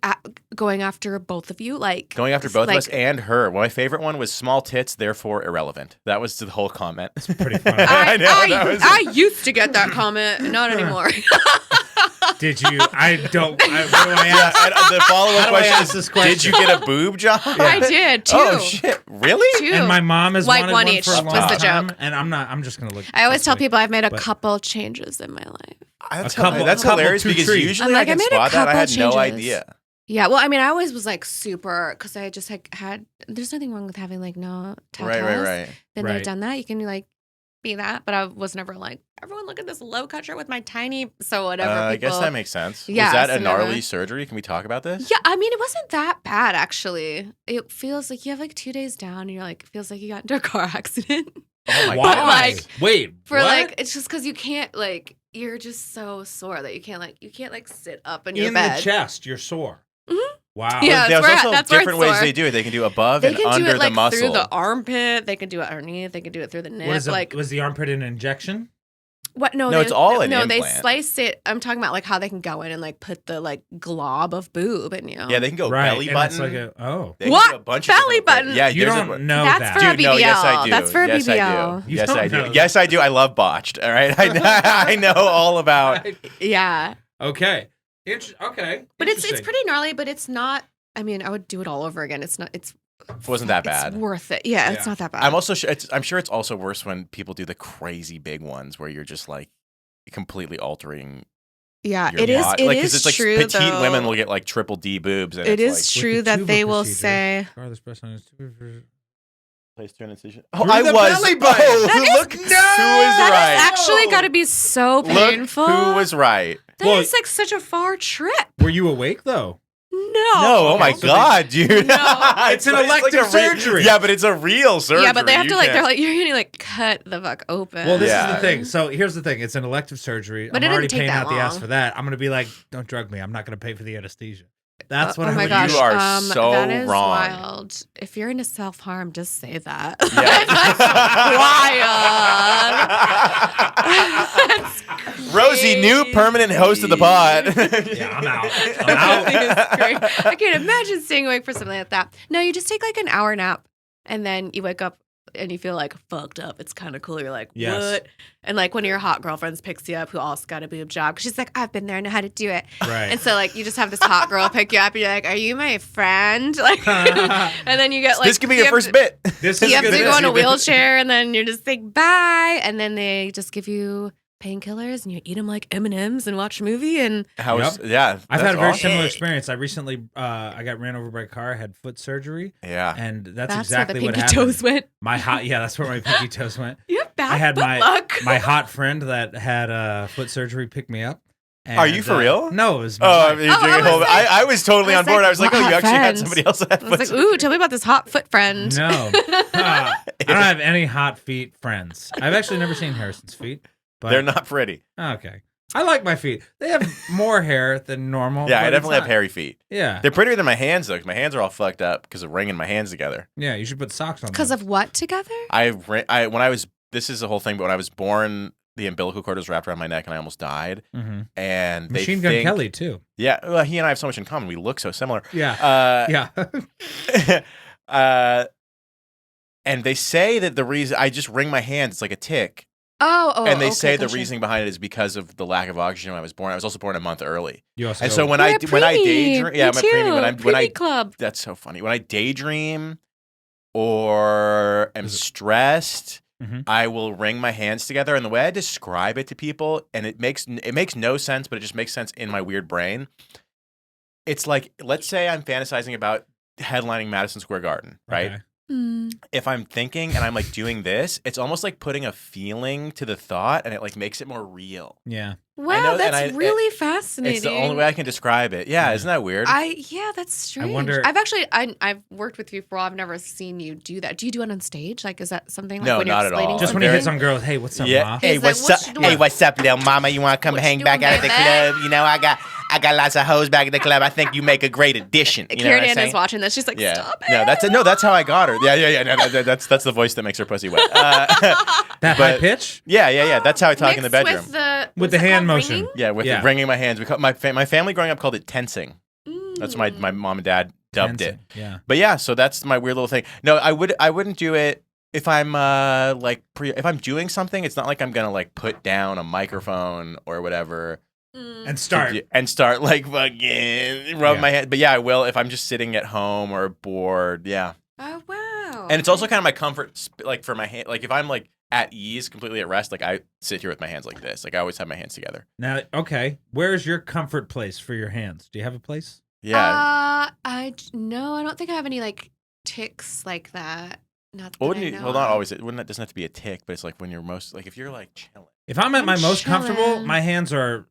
going after both of you, like Going after both like, of us and her. My favorite one was small tits, therefore irrelevant. That was the whole comment. It's pretty funny. I know, that was- I used to get that comment, not anymore. Did you? I don't. What do I Yeah, ask? and the follow-up How do I question ask is, this question? did you get a boob job? I did too. Oh, shit. Really? Two. And my mom has Like wanted one one each for a long was the time, joke. and I'm just gonna look. I always tell closely. people I've made a But- couple changes in my life. That's, couple- that's a couple hilarious two because trees. usually I'm like, I I can made a spot that. I had couple no changes. idea. Yeah, well, I mean, I always was like super because I just like had. There's nothing wrong with having like no tattoos. Right. Then Right. they've done that. You can like be that, but I was never like everyone look at this low cut shirt with my tiny. So whatever. I people, guess that makes sense. Yeah, Was that so a gnarly never- surgery? Can we talk about this? Yeah, I mean, it wasn't that bad actually. It feels like you have like 2 days down, and you're like, it feels like you got into a car accident. Oh my Why? But, like, Wait. For what? like, it's just because you can't like, you're just so sore that you can't like sit up in your in bed. the chest, you're sore. Mhm. Wow. Yeah, There's that's where- also that's where it's different ways sore. they do it. They can do above They and can do under it like the muscle. through the armpit. They can do it underneath. They can do it through the neck. What is it? Like Was the armpit an injection? what? No, No, it's all an no. They implant. slice it. I'm talking about like how they can go in and like put the like glob of boob in you. Yeah, they can go Right. belly and button. It's like a, oh. They can What? do a bunch of Belly different- button? Yeah, You there's don't a, know That's that. for a Dude, no, yes, I BBL. do. That's for a yes, I BBL. do. You Yes, don't I do. know that. Yes, I do. I love botched. All right, I know all about. Yeah, Okay. Okay. but it's Interesting. pretty gnarly. But it's not. I mean, I would do it all over again. It's not. It's It wasn't that bad. It's worth it. Yeah, it's Yeah. not that bad. I'm also sure. I'm sure it's also worse when people do the crazy big ones where you're just like completely altering. yeah, Your it is. body. It like, is 'cause it's like true. petite though. women will get like triple D boobs. And It it's is like, true With the that tuba they will procedure. say. Farthest press on his tuba- place to an incision. Through Oh, I the was. belly button. Oh, That is- look who was That right. is actually got to be so Look painful. who was right. That Well- is like such a far trip. Were you awake though? No. No, oh my So they- God, dude. No. It's an elective surgery. Yeah, but it's a real surgery. Yeah, but they have to You like can't- they're like you're gonna like cut the fuck open. Well, this Yeah. is the thing. So here's the thing. It's an elective surgery. But it I'm didn't already take paying that out the ass long. for that. I'm going to be like, don't drug me. I'm not going to pay for the anesthesia. That's what oh I my would gosh. do. You are so that is wrong. wild. If you're into self-harm, just say that. Yeah. That's wild. Rosie, new permanent host of the pod. Yeah, I'm out. I'm out. That's great. I can't imagine staying awake for something like that. No, you just take like an hour nap and then you wake up and you feel like fucked up. It's kind of cool. You're like, Yes. what? And like one of your hot girlfriends picks you up who also got a boob job because she's like, I've been there, I know how to do it. Right. And so like you just have this hot girl pick you up and you're like, are you my friend? Like, and then you get like, This could be your first bit. This you is have good. to This go is in a good. wheelchair and then you're just like, bye. And then they just give you painkillers and you eat them like M&Ms and watch a movie and Yeah. I've had a very awesome. similar experience. I recently, I got ran over by a car. I had foot surgery, Yeah. and that's that's exactly where what the pinky happened. toes went. That's where my pinky toes went. You have bad I had foot luck. my hot friend that had foot surgery pick me up. And, Are you for real? No, it was my Oh, I wife. mean, was like- I was totally on board. I was like, what oh, you hot actually had friends? somebody else that had I was like, foot ooh, tell me about this hot foot friend. No, I don't have any hot feet friends. I've actually never seen Harrison's feet. But They're not pretty. okay. I like my feet. They have more hair than normal. Yeah, but I it's definitely have not- hairy feet. Yeah, They're prettier than my hands, though, because my hands are all fucked up because of wringing my hands together. yeah. You should put socks on. Because them. of what together? This is the whole thing, but when I was born, the umbilical cord was wrapped around my neck and I almost died. Mhm. And they Machine Gun think, Kelly too. Yeah, well, he and I have so much in common. We look so similar. Yeah, Yeah. And they say that the reason I just wring my hands, it's like a tick. Oh, and they okay, say the gotcha. reasoning behind it is because of the lack of oxygen when I was born. I was also born a month early. You also And so when You're I a preemie. daydream, yeah, Me I'm a preemie. too. When I Preemie club. that's so funny. When I daydream or am Is it- stressed, Mhm. I will wring my hands together. And the way I describe it to people, and it makes no sense, but it just makes sense in my weird brain. It's like, let's say I'm fantasizing about headlining Madison Square Garden, right? Okay. Hmm. If I'm thinking and I'm like doing this, it's almost like putting a feeling to the thought, and it like makes it more real. Yeah. Wow, know, and that's really fascinating. It's the only way I can describe it. Yeah, Yeah. isn't that weird? Yeah, that's strange. wonder- I've worked with you before. I've never seen you do that. Do you do it on stage? Like, is that something like No, when you're not at all. explaining Just when something? you hit some girls, hey, what's up, ma? Hey, He's like, what's "What up? you doing?" Hey, what's up, little mama? You want to come What hang you back doing, out at the baby? club? You know, I got lots of hoes back at the club. I think you make a great addition. You know Karen what I'm Ann saying? is watching this. She's like, Yeah. stop it. No, that's how I got her. Yeah. No, that's the voice that makes her pussy wet. That high but- pitch? Yeah. That's how I talk in the Mixed bedroom. With With the what's it hand called, motion. ringing? Yeah, with Yeah. wringing my hands. My family growing up called it tensing. That's what my mom and dad dubbed it. Yeah. But yeah, so that's my weird little thing. No, I wouldn't do it if I'm if I'm doing something. It's not like I'm gonna like put down a microphone or whatever And start. like fucking rub my head. But yeah, I will if I'm just sitting at home or bored. Yeah, Oh, wow. and it's also kind of my comfort, like for my hand. Like if I'm like at ease, completely at rest, like I sit here with my hands like this. Like I always have my hands together. Now, okay, where's your comfort place for your hands? Do you have a place? Yeah. I don't think I have any like tics like that. Not that Well, I know well, not of. always. It doesn't have to be a tick, but it's like when you're most like if you're like chilling. If I'm at I'm my most comfortable, chilling. my hands are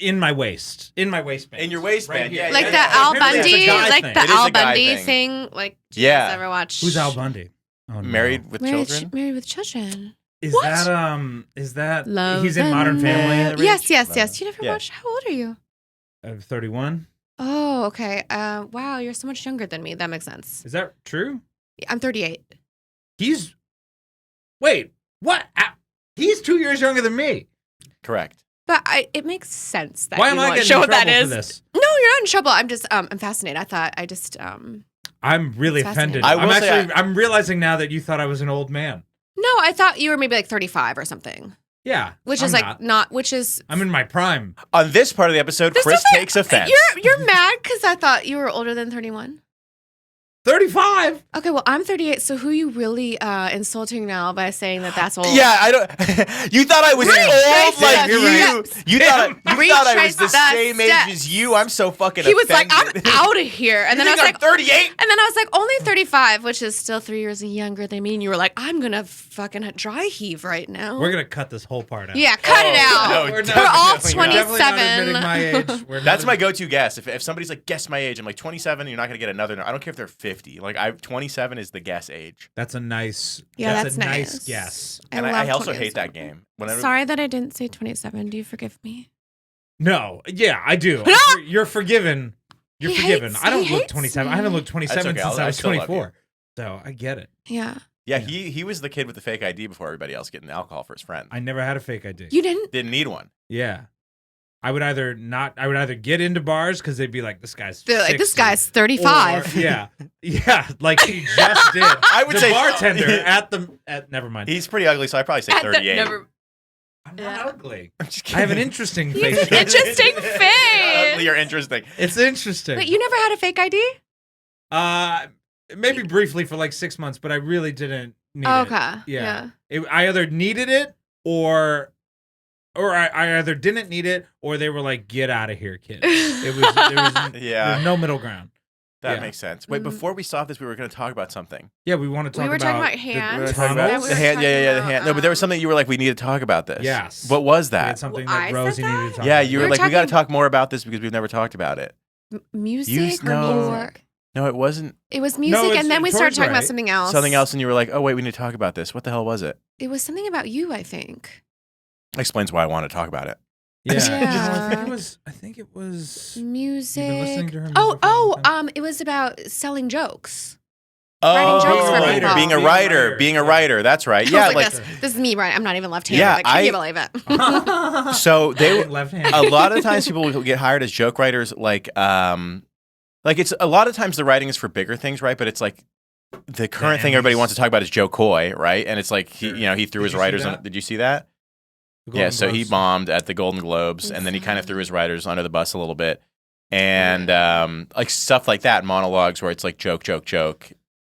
in my waist, in my waistband. In your waistband, here. yeah, Like yeah, the yeah. Al Apparently it's a Bundy, guy like thing. the It is Al a guy Bundy thing. thing. Like, do Yeah. you guys ever watch? Who's Al Bundy? Oh, no. Married with children. Married with children. Is What? that Love he's in Modern and Family? Marriage? Yes. You never Yeah. watched? How old are you? 31. Oh, okay. Wow, you're so much younger than me. That makes sense. Is that true? I'm 38. Wait, what? He's 2 years younger than me. Correct. But it makes sense that Why you am I want to getting show in what that trouble is. for this? No, you're not in trouble. I'm just I'm fascinated. I'm really It's offended. fascinating. I will say I'm realizing now that you thought I was an old man. No, I thought you were maybe like 35 or something. Yeah, Which I'm is like not. which is I'm in my prime. On this part of the episode, There's Chris nothing- takes offense. You're mad because I thought you were older than 31. 35. Okay, well I'm 38. So who are you really insulting now by saying that that's old? Yeah, I don't. You thought I was Retrace old like the you. steps. You thought I Retrace was the the same age steps. as you. I'm so fucking. He was like, I'm offended. out of here, and You then I think was I'm like, 38. and then I was like, only 35, which is still 3 years younger than me. And you were like, I'm gonna fucking dry heave right now. We're gonna cut this whole part out. Yeah, cut it out. no, We're definitely all not. We're definitely not admitting 27. my age. We're That's not- my go-to guess. If somebody's like, guess my age, I'm like 27. You're not gonna get another. I don't care if they're 50. Like 27 is the guess age. That's a nice. Yeah, that's a that's nice nice. guess. And love I also 20 hate that as well. game. Whenever, Sorry that I didn't say 27. Do you forgive me? No, yeah, I do. No! You're forgiven. You're He forgiven. hates- I don't he look hates 27. me. I haven't looked 27 okay. since I I was still love 24. So I get it. Yeah. Yeah, he was the kid with the fake ID before everybody else getting alcohol for his friend. I never had a fake ID. You didn't? Didn't need one. Yeah. I would either get into bars because they'd be like, this guy's They're like, this 60, guy's 35. or- yeah. Like he just did. I would the say bartender at never mind. He's pretty ugly, so I'd probably say 38. I'm not Yeah. ugly. I'm just I have an kidding. interesting He's face. an interesting face. Ugly or interesting. It's interesting. But you never had a fake ID? Maybe briefly for like 6 months, but I really didn't need Oh, it. okay. Yeah. I either needed it or I either didn't need it or they were like, get out of here, kid. There was no middle ground. That Yeah. makes sense. Wait, before we stop this, we were going to talk about something. Yeah, we want to talk We were talking about the hands. tunnels. The hand, the hand. No, but there was something you were like, we need to talk about this. Yes. What was We had that? something Well, that I said Rosie that? needed to talk Yeah, about. you We were were like, we got to talking- talk more about this because we've never talked about it. Music no. or No, it wasn't it was music, it's- and then we started Tori's talking about right. something else. something else, and you were like, oh, wait, we need to talk about this. What the hell was it? It was something about you, I think. Explains why I want to talk about it. Yeah. Yeah. I think it was Music. You've been listening to her music Oh, for a long time? it was about selling jokes. Oh, Writing jokes for people. being a writer. That's right. I Yeah, was like this is me, right? I'm not even left-handed. Yeah, like, can you believe it? so they left hand. a lot of times people will get hired as joke writers like it's a lot of times the writing is for bigger things, right? But it's like the current thing everybody wants to talk about is Joe Coy, right? And it's like he threw his writers on. Did you see that? Yeah, so he bombed at the Golden Globes, and then he kind of threw his writers under the bus a little bit, and like stuff like that, monologues where it's like joke.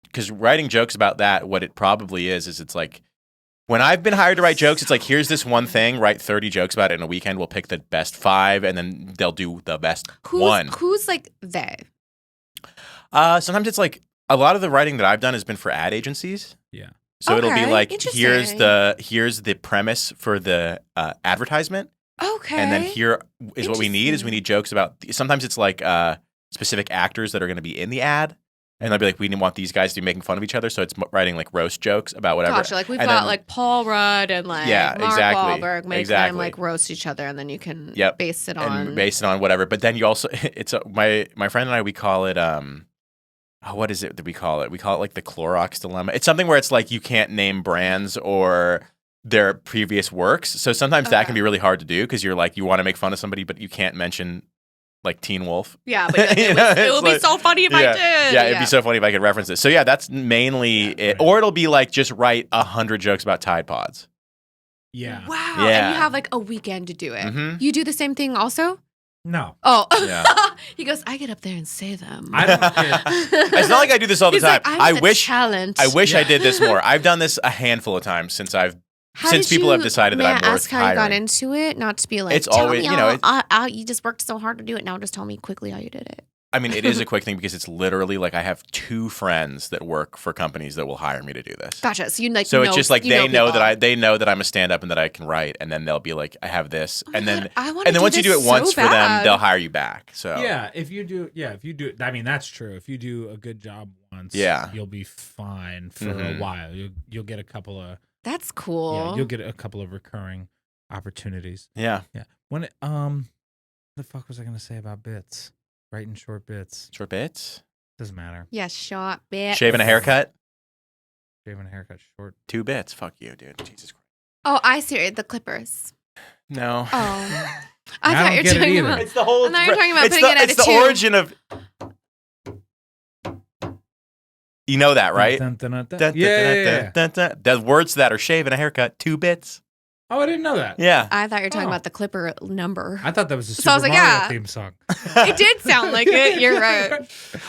Because writing jokes about that, what it probably is it's like when I've been hired to write jokes, it's like here's this one thing, write 30 jokes about it in a weekend. We'll pick the best 5, and then they'll do the best one. Who's like they? Sometimes it's like a lot of the writing that I've done has been for ad agencies. Yeah. So it'll be Okay, like interesting. here's the premise for the advertisement, Okay. and then here is what we need is we need jokes about. Sometimes it's like specific actors that are going to be in the ad, and they'll be like, we didn't want these guys to be making fun of each other, so it's writing like roast jokes about whatever. Gotcha. Like we've And got then- like Paul Rudd and like Mark Wahlberg make them like roast each other, and then you can base it on whatever. But then you also it's my friend and I, we call it what is it that we call it? We call it like the Clorox dilemma. It's something where it's like you can't name brands or their previous works. So sometimes that can be really hard to do because you're like you want to make fun of somebody, but you can't mention like Teen Wolf. Yeah, but it would be so funny if I did. Yeah, it'd be so funny if I could reference it. So yeah, that's mainly it. Or it'll be like just write 100 jokes about Tide Pods. Yeah. Wow. Yeah. And you have like a weekend to do it. Mhm. You do the same thing also? No. Oh. Yeah. He goes, I get up there and say them. I don't care. It's not like I do this all the He's time. like, I the wish talent. I did this more. I've done this a handful of times since people have decided that I'm worth May I ask how you got hiring. into it? Not to be like, It's tell always- me you know, you just worked so hard to do it. Now just tell me quickly how you did it. I mean, it is a quick thing because it's literally like I have 2 friends that work for companies that will hire me to do this. Gotcha. So you like So it's just like they know people. that they know that I'm a stand-up and that I can write, and then they'll be like, I have this, Oh and my then God, I wanna and then once you do this it once so for them, bad. they'll hire you back. So Yeah, if you do, I mean that's true. If you do a good job once, Yeah. you'll be fine for Mhm. a while. You'll get a couple of That's cool. you'll get a couple of recurring opportunities. yeah, Yeah. When the fuck was I gonna say about bits? Writing short bits short bits, doesn't matter. Yeah, short bit. shaving a haircut, Shaving a haircut short. 2 bits. Fuck you, dude. Jesus Christ. Oh, I see it. The clippers. No. Oh. I I thought don't you were get it talking either. about. It's the whole. I thought you were talking about it's putting the, it at it's a the 2. origin of. You know that, right? Dun, dun, dun, dun. Dun, dun, Yeah, dun, yeah, dun, yeah. dun, dun. The words to that are shaving a haircut, 2 bits. Oh, I didn't know that. Yeah. I thought you were talking Oh. about the clipper number. I thought that was a Super So I was like, Mario yeah. theme song. It did sound like it. You're right.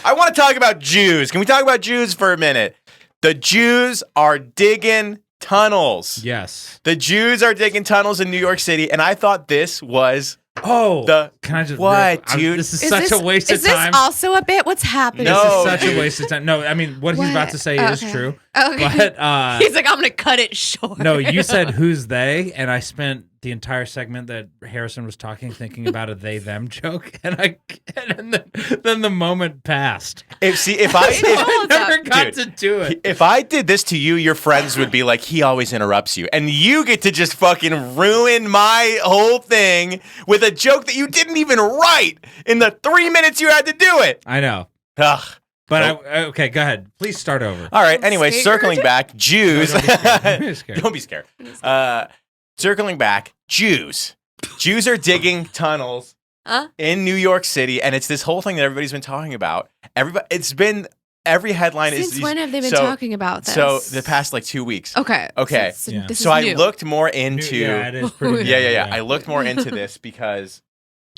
I want to talk about Jews. Can we talk about Jews for a minute? The Jews are digging tunnels. Yes. The Jews are digging tunnels in New York City, and I thought this was Oh, the can I just what, I'm- dude? This is such a waste of time. Is this also a bit? What's happening? No. This is such dude. a waste of time. No, I mean what he's What? about to say is true. Okay. But He's like, I'm gonna cut it short. no, you said who's they, and I spent the entire segment that Harrison was talking, thinking about a they-them joke, and then the moment passed. I never got to do it. If I did this to you, your friends would be like, he always interrupts you. And you get to just fucking ruin my whole thing with a joke that you didn't even write in the 3 minutes you had to do it. I know. Ugh. But okay, go ahead. Please start over. All right. Anyway, circling back, Jews. No, don't be scared. Don't be scared. Circling back, Jews. Jews are digging tunnels in New York City, and it's this whole thing that everybody's been talking about. Every headline is. Since when have they been talking about this? So the past 2 weeks. Okay. So this so is I new. looked more into. Yeah, it is pretty. Yeah. I looked more into this because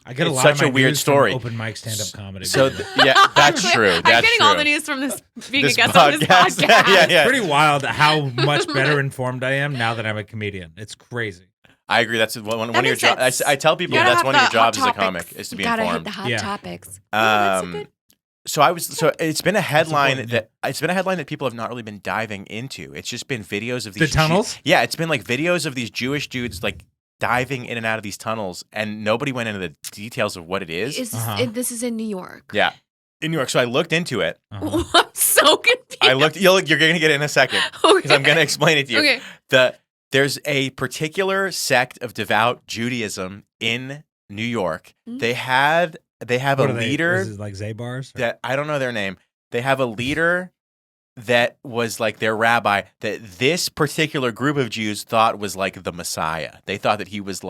I get a it's lot such of my a weird news story. from open mic stand-up comedy. So that's true. I'm getting all the news from this being This a guest on this podcast. podcast. Yeah. It's pretty wild how much better informed I am now that I'm a comedian. It's crazy. I agree. That's one of your makes jobs. sense. I tell people You gotta that's have one of your the hot jobs as a topics. comic is to be You gotta hit informed. the hot Yeah. topics. That's a good. So it's been a headline important, that people have not really been diving into. It's just been videos of The these tunnels? Yeah, it's been videos of these Jewish dudes diving in and out of these tunnels, and nobody went into the details of what it is. This is in New York. Yeah, in New York. So I looked into it. Uh-huh. I'm so confused. I looked. You're going to get it in a second because I'm going to explain it to you. Okay. There's a particular sect of devout Judaism in New York. Mm-hmm. They have What a are they? leader Is it like Zabars? that I don't know their name. They have a leader that was their rabbi that this particular group of Jews thought was the Messiah. They thought that he was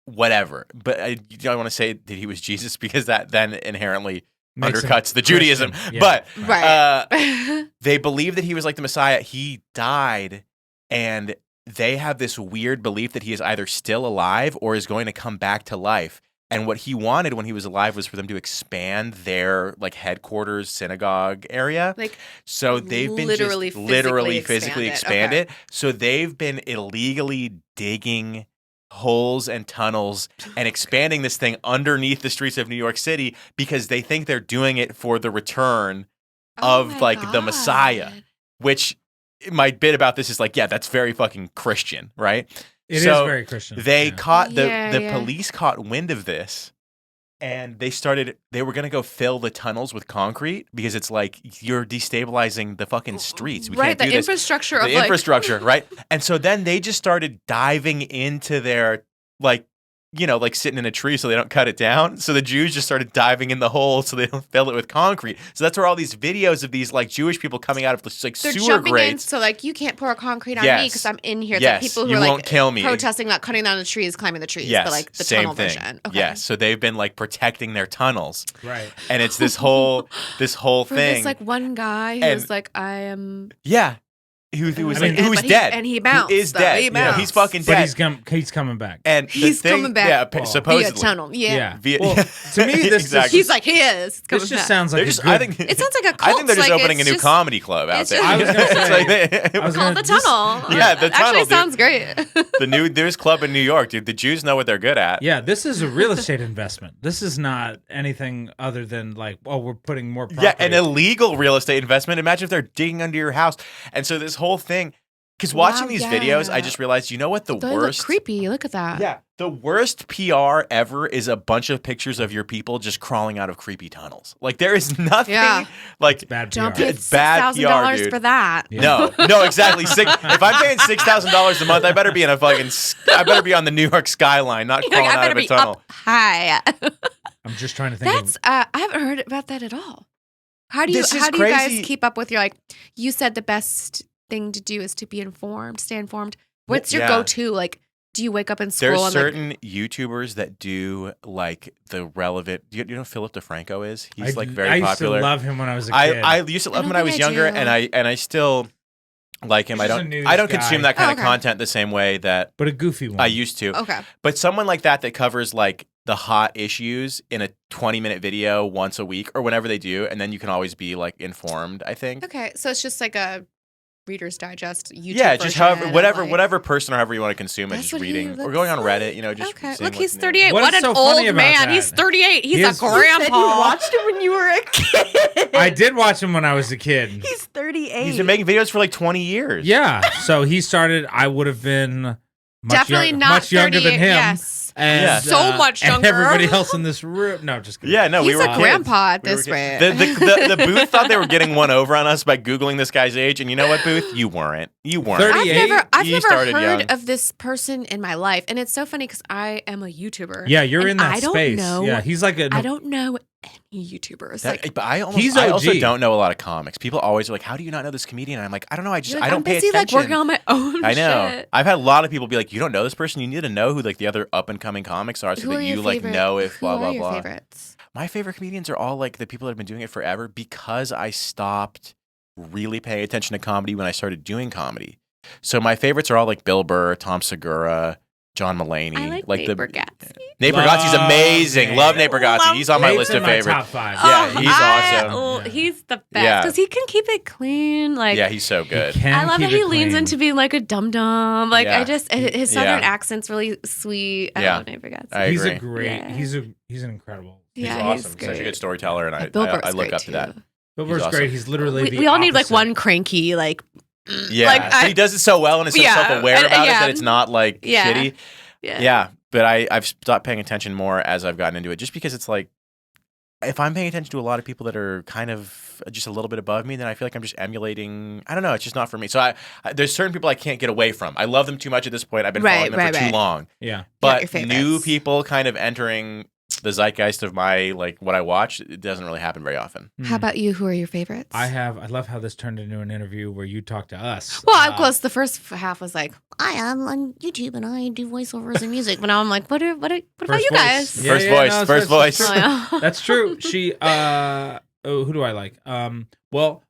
whatever. But I don't want to say that he was Jesus because that then inherently Makes him undercuts the Judaism. Christian. Yeah. But Right. they believe that he was the Messiah. He died, and they have this weird belief that he is either still alive or is going to come back to life. And what he wanted when he was alive was for them to expand their headquarters synagogue area. So they've been literally physically expand it. So they've been illegally digging holes and tunnels and expanding this thing underneath the streets of New York City because they think they're doing it for the return of the Messiah, which my bit about this is that's very fucking Christian, right? It is very Christian. They caught Yeah. police caught wind of this, and they were gonna go fill the tunnels with concrete because it's you're destabilizing the fucking streets. We Right, can't do the this. infrastructure The of infrastructure, right? And so then they just started diving into their sitting in a tree so they don't cut it down. So the Jews just started diving in the hole so they don't fill it with concrete. So that's where all these videos of these Jewish people coming out of they're sewer jumping in, grates. so you can't pour concrete on me Yes. because I'm in here. Yes, It's people who you are won't kill me. protesting not cutting down the trees, climbing the trees. Yes, but the same tunnel thing. vision. Okay. Yes, so they've been protecting their tunnels, Right. and it's this whole For thing. this one guy who And- was I am. Yeah, who's but dead? and he bounced. Who is though. dead? He bounced. He's fucking But dead. he's coming back. And the He's thing- coming back. Yeah, Well, supposedly. Via tunnel. Yeah. Well, to me, this Exactly. He's he is. It's coming this just back. sounds like They're a just. good, I think. It sounds like a cult. I think they're just opening a it's new just- comedy club out it's there. just- I was gonna say- It's I was called gonna the just- tunnel. Yeah, the tunnel, Actually, dude. sounds great. there's club in New York, dude. The Jews know what they're good at. Yeah, this is a real estate investment. This is not anything other than we're putting more property. Yeah, an illegal real estate investment. Imagine if they're digging under your house. And so this whole thing, because watching these videos, I just realized, you know what the They worst? look creepy. Look at that. Yeah, the worst PR ever is a bunch of pictures of your people just crawling out of creepy tunnels. There is nothing Yeah. bad Don't PR. pay It's bad PR, $6,000 dude. for that. Yeah. No, exactly. If I'm paying $6,000 a month, I better be in I better be on the New York skyline, not crawling I out better of a be tunnel. up high. I'm just trying to think. That's I haven't heard about that at all. How do you This is how do you crazy. guys keep up with your you said the best thing to do is to be informed, stay informed. What's your Yeah. go-to? Do you wake up and scroll There's on certain YouTubers that do the relevant. You know who Philip DeFranco is? He's very I used popular. to love him when I was a kid. I used to love him when I was think I younger, do. and I still like him. He's I just a don't news consume guy. that kind Oh, of okay. content the same way that but a goofy one. I used to. Okay. But someone like that covers the hot issues in a 20-minute video once a week or whenever they do, and then you can always be informed, I think. Okay. So it's just a Reader's Digest YouTube Yeah, just version however, of, whatever person or however you want to consume it, That's just what he reading or looks going on like. Reddit, just Okay. seeing Look, what's he's new. 38. What What is an so funny old about man. that? He's 38. He's He a is- grandpa. watched him when you were a kid. I did watch him when I was a kid. He's 38. He's been making videos for 20 years. Yeah. So he started, I would have been Definitely not much younger than 38, him. Yes. And, So much younger. And everybody else in this room. No, just kidding. Yeah, no, He's we were a kids. grandpa at We were this kids. rate. The booth thought they were getting one over on us by Googling this guy's age, and you know what, Booth? You weren't. You weren't. 38? I've You never started heard young. of this person in my life, and it's so funny because I am a YouTuber. Yeah, you're and in that I don't space. know. Yeah, he's like a. I don't know any YouTubers. But I He's also OG. don't know a lot of comics. People always are like, "How do you not know this comedian?" And I'm like, "I don't know. I You're like, don't I'm pay busy, attention." like working on my own. I know. Shit. I've had a lot of people be like, "You don't know this person. You need to know who like the other up and coming comics are, so Who that are you your like favorite- know if who blah are blah your blah." favorites? My favorite comedians are all like the people that have been doing it forever because I stopped really paying attention to comedy when I started doing comedy. So my favorites are all like Bill Burr, Tom Segura, John Mulaney. I like Nate the Bargatze. Nate Bargatze's Love amazing. Nate. Love Nate Bargatze. Love He's on my Nate's list in of my favorites. top 5. Yeah, he's awesome. Oh, he's the best Yeah. because he can keep it clean. Like, Yeah, he's so good. I love that he leans into being like a dum dum. Like, Yeah. his southern Yeah. accent's really sweet. I Yeah. love Nate Bargatze. I He's a agree. great. Yeah. He's an incredible. He's Yeah, awesome. he's Such a great. good storyteller, and I Bill Burr's look great up to that. too. Bill Burr's awesome. great. He's literally We all need like opposite. one cranky like. Yeah, Like, but he does it so well and is so Yeah, self-aware and- about it yeah. that it's not like Yeah. shitty. Yeah, but I've stopped paying attention more as I've gotten into it, just because it's like, if I'm paying attention to a lot of people that are kind of just a little bit above me, then I feel like I'm just emulating. I don't know. It's just not for me. So I there's certain people I can't get away from. I love them too much at this point. I've been following them for too long. Yeah. But your favorites. new people kind of entering the zeitgeist of my like what I watch, it doesn't really happen very often. How about you? Who are your favorites? I love how this turned into an interview where you talk to us. Well, of course, the first half was like, I am on YouTube and I do voiceovers and music. But now I'm like, what about First you voice. guys? Yeah, First yeah, voice, no, first voice. Oh, yeah. That's true. She who do I like? Well,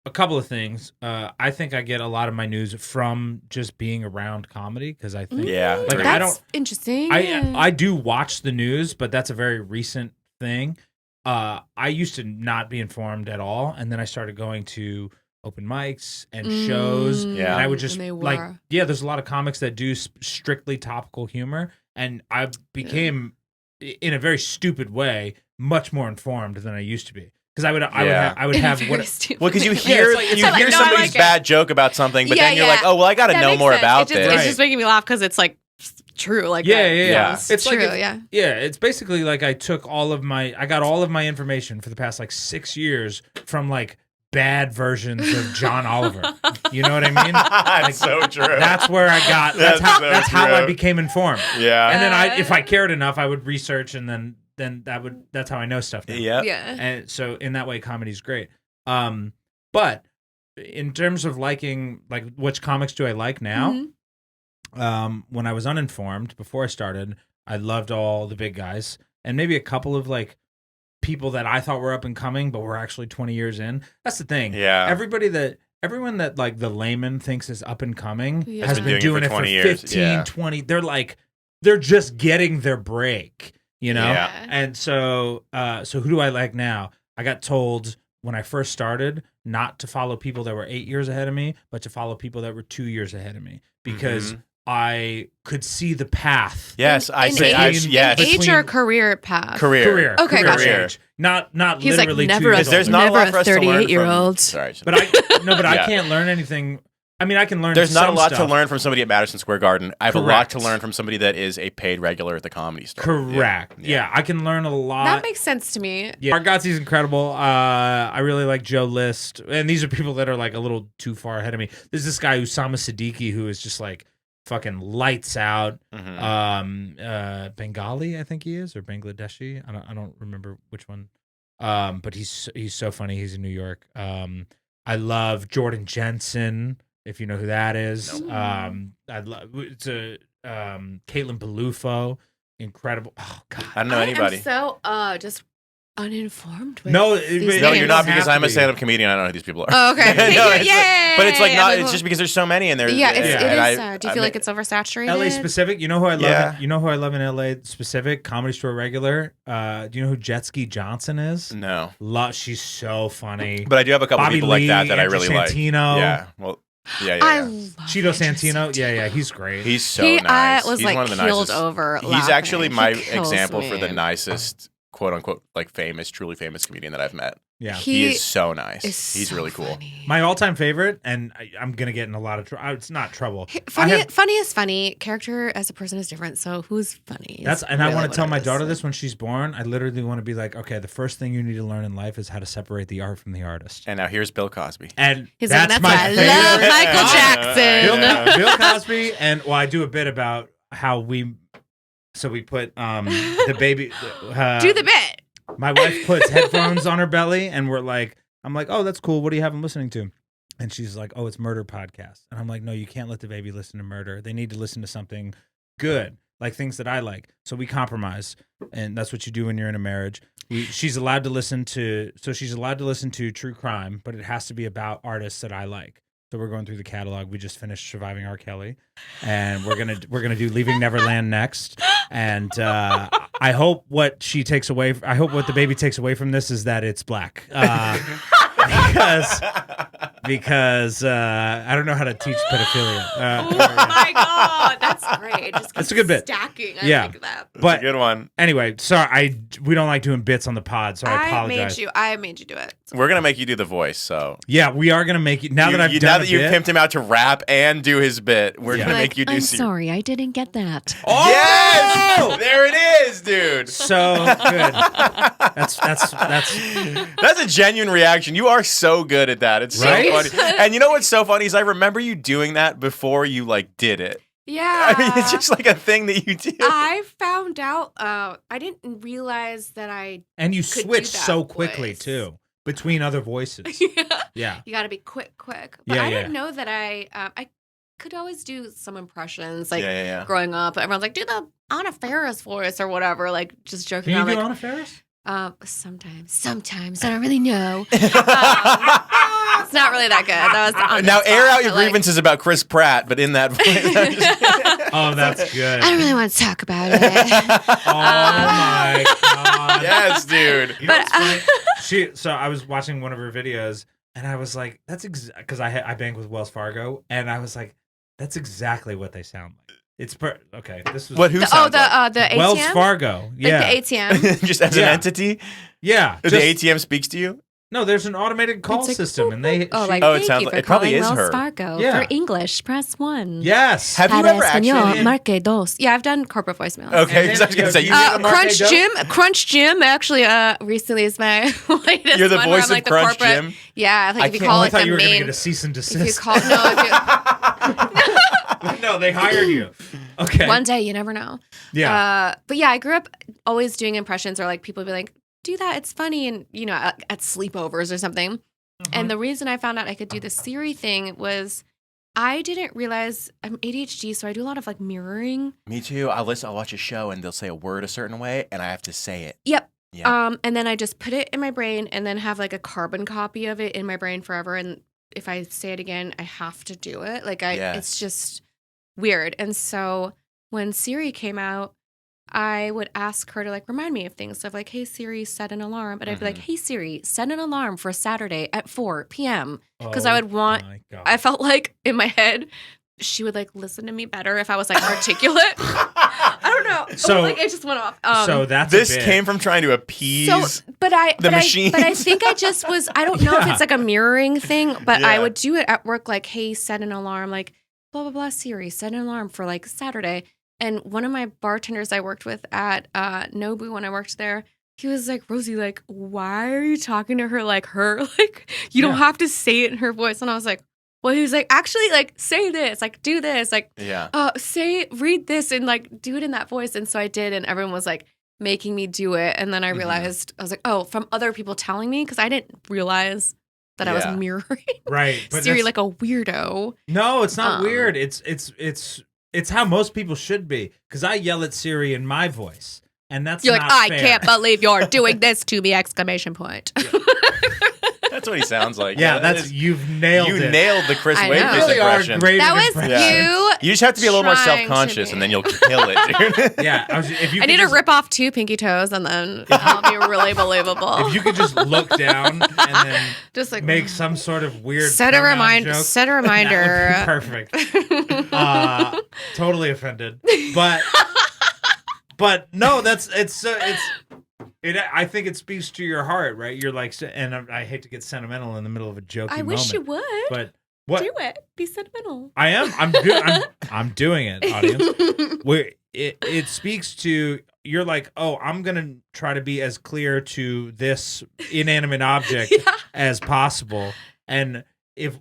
a couple of things. I think I get a lot of my news from just being around comedy because I think Yeah, like agreed. I That's don't interesting. I do watch the news, but that's a very recent thing. I used to not be informed at all, and then I started going to open mics and shows. Yeah. And I would just And they like, were. yeah, there's a lot of comics that do strictly topical humor, and I became, in a very stupid way, much more informed than I used to be. Because I would have Very what. stupid. Well, because you It's hear like- it's you like, hear no, I somebody's like it. bad joke about something, but Yeah, then you're yeah. like, oh well, I got to That know makes more sense. about It's this. Right. just making me laugh because it's like true. Like Yeah, that. yeah, Yeah. It's It's like true. if- Yeah. Yeah, it's basically like I got all of my information for the past like 6 years from like bad versions of John Oliver. You know what I mean? That's so true. That's where I got. That's so That's how I true. became informed. yeah. And then if I cared enough, I would research, and then that's how I know stuff now. Yeah. Yeah. And so in that way, comedy's great. But in terms of liking, like, which comics do I like now? Mhm. When I was uninformed before I started, I loved all the big guys, and maybe a couple of like people that I thought were up and coming, but were actually 20 years in. That's the thing. Yeah. Everyone that like the layman thinks is up and coming Yeah. has Has been doing it for 20 years. 15, Yeah. 20. They're just getting their break, you know? Yeah. And so who do I like now? I got told when I first started not to follow people that were 8 years ahead of me, but to follow people that were 2 years ahead of me, because I could see the path. Yes, I In say age- yes. Age Between- or career path? Career. Okay, gotcha. change. Not He's like literally never 2 a, years Because there's old. not a never lot a for us to learn 38-year-old. Sorry. But I Yeah. can't learn anything. I mean, I can learn. There's not a some lot stuff. to learn from somebody at Madison Square Garden. I have a lot Correct. to learn from somebody that is a paid regular at the Comedy Store. Correct. Yeah, I can learn a lot. That makes sense to me. Yeah, Bargatze's incredible. I really like Joe List, and these are people that are like a little too far ahead of me. There's this guy Usama Siddiqui who is just like fucking lights out. Mhm. Bengali, I think he is, or Bangladeshi. I don't remember which one. But he's so funny. He's in New York. I love Jordan Jensen, if you know who that is. Nope. I love it's a Caitlin Palufo, incredible. Oh God, I don't know anybody. I'm so just uninformed with No, these it- No, names. you're not, have because to I'm a be. stand-up comedian. I don't know who these people are. Oh, okay. No, Yeah, it's- yeah, but it's like yeah, not. yeah. It's just because there's so many, and there's Yeah, it is. and Do you feel like it's oversaturated? LA specific. You know who I love? Yeah. You know who I love in LA specific? Comedy Store regular. Do you know who Jet Ski Johnson is? No, She's so funny. but I do have a couple Bobby people Lee, like that I Andrew really like. Santino. Yeah, well, yeah. I yeah. love Cheeto Andrew Santino. Yeah, he's great. He's so He nice. was He's like one of the keeled nicest. over. He's laughing. actually He my kills example for the me. nicest quote unquote like truly famous comedian that I've met. Yeah, he is so nice. He's so really cool. funny. my all-time favorite, and I'm gonna get in a lot of trouble. It's not trouble. Funny is funny. Character as a person is different. So who's funny? I want to tell my daughter this when she's born. I literally want to be like, okay, the first thing you need to learn in life is how to separate the art from the artist. And now here's Bill Cosby. And He's that's like, my I favorite. love Michael Jackson. Bill Cosby, and I do a bit about how we put the baby. Do the bit. My wife puts headphones on her belly, and I'm like, oh, that's cool. What do you have them listening to? And she's like, oh, it's murder podcast. And I'm like, no, you can't let the baby listen to murder. They need to listen to something good, like things that I like. So we compromise, and that's what you do when you're in a marriage. She's allowed to listen to true crime, but it has to be about artists that I like. So we're going through the catalog. We just finished Surviving R. Kelly, and we're gonna do Leaving Neverland next. And I hope what the baby takes away from this is that it's black, because I don't know how to teach pedophilia. Oh my god, that's great. Just That's a good bit. Stacking. I Yeah. like that. But Good one. anyway, sorry, we don't like doing bits on the pod, so I apologize. I made you do it. We're gonna make you do the voice. So Yeah, we are gonna make it now that I've done now that you've pimped him out to rap and do his bit. We're gonna make you do. I'm sorry, I didn't get that. Oh! Yes, there it is, dude. So good. That's That's a genuine reaction. You are so good at that. It's so Right? funny. And you know what's so funny is I remember you doing that before you like did it. Yeah. I mean, it's just like a thing that you do. I found out. I didn't realize that I. and you Could do switch that so quickly voice. too between other voices. Yeah. You got to be quick. But Yeah, I yeah. didn't know that I could always do some impressions. Like yeah. growing up, everyone's like, do the Anna Faris voice or whatever. Like just joking Can you around. do Like Anna Faris? sometimes I don't really know. It's not really that good. That was on the Now spot, air out your but, like, grievances about Chris Pratt, but in that voice. Oh, that's good. I don't really want to talk about it. Oh my god. Yes, dude. You know what's funny? So I was watching one of her videos, and I was like, "That's because I bank with Wells Fargo," and I was like, "That's exactly what they sound like." It's okay. This was What? Who sounds like? the ATM. Wells Fargo. Yeah, Like the ATM. Just as an Yeah. entity? yeah. The ATM speaks to you? No, there's an automated call It's like, system, and they. Oh, like Oh, it thank sounds you like- for it probably calling is Wells her. Fargo. Yeah. For English, press 1. yes. Have you Para ever español, actually? marque dos. Yeah, I've done corporate voicemails. Okay, And because I was then- gonna say you. Uh, Crunch Jim actually recently is my latest You're the one where voice I'm, like, of the Crunch corporate, Jim? Yeah, like I if you can't- call I like thought the you were going to main get a cease and if you desist. call No, they hired you. Okay. one day you never know. Yeah. But yeah, I grew up always doing impressions or like people would be like, do that, it's funny, and you know, at sleepovers or something. And the reason I found out I could do the Siri thing was I didn't realize I'm ADHD, so I do a lot of like mirroring. Me too. I'll watch a show and they'll say a word a certain way and I have to say it. Yep. Yeah. And then I just put it in my brain and then have like a carbon copy of it in my brain forever. And if I say it again, I have to do it. Like it's just weird. And so when Siri came out, I would ask her to like remind me of things. So like, hey Siri, set an alarm. And I'd be like, hey Siri, set an alarm for Saturday at 4 p.m. Because I would want, I felt like in my head, she would like listen to me better if I was like articulate. I don't know. So like it just went off. So that's this a bit. came from trying to appease the machines. But I think I just was. I don't know if it's like a mirroring thing, but I Yeah. would do it at work. Like, hey, set an alarm. Like, blah blah blah. Siri, set an alarm for like Saturday. And one of my bartenders I worked with at Nobu when I worked there, he was like, Rosie, like, why are you talking to her like her? Like, you don't have to say it in her voice. And I was like, well, he was like, actually, like, say this, like, do this, like, read this and like do it in that voice. And so I did, and everyone was like making me do it. And then I realized, I was like, oh, from other people telling me, because I didn't realize that I was mirroring right, but Siri like a weirdo. No, it's not weird. It's how most people should be. Because I yell at Siri in my voice, and that's You're not like, fair. I can't believe you're doing this to me! Exclamation point. That's what he sounds like. Yeah, you've nailed it. You nailed the Chris I Wakefield know. You really are impression. great That at was impressions. You just have to be a little more trying to self-conscious, be. and then you'll kill it, dude. Yeah, if you I could need to just- rip off 2 pinky toes, and then I'll be really believable. If you could just look down and then just like make some sort of weird set a pronoun joke, Set a that reminder. would be perfect. Totally offended, but no, it's I think it speaks to your heart, right? You're like, and I hate to get sentimental in the middle of a joking I moment. wish you would. But what? Do it. Be sentimental. I am. I'm doing it, audience. It speaks to, you're like, oh, I'm going to try to be as clear to this inanimate object as possible. And if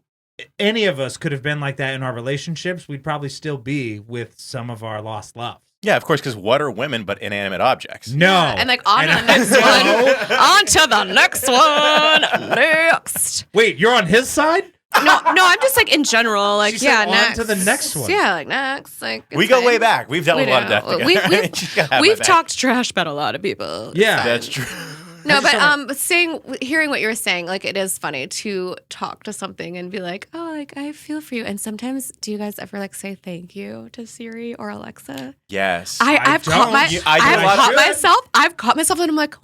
any of us could have been like that in our relationships, we'd probably still be with some of our lost love. Yeah, of course, because what are women but inanimate objects? No. Yeah, and like on to the next one. On to the next one. Next. Wait, you're on his side? No, I'm just like in general, like, She yeah, said on next. to the next one. Yeah, like next. Like, We go way back. We've dealt with a lot of death together. We've talked trash about a lot of people. Yeah. That's true. No, but hearing what you were saying, like, it is funny to talk to something and be like, oh, like, I feel for you. And sometimes, do you guys ever like say thank you to Siri or Alexa? Yes. I've caught myself and I'm like,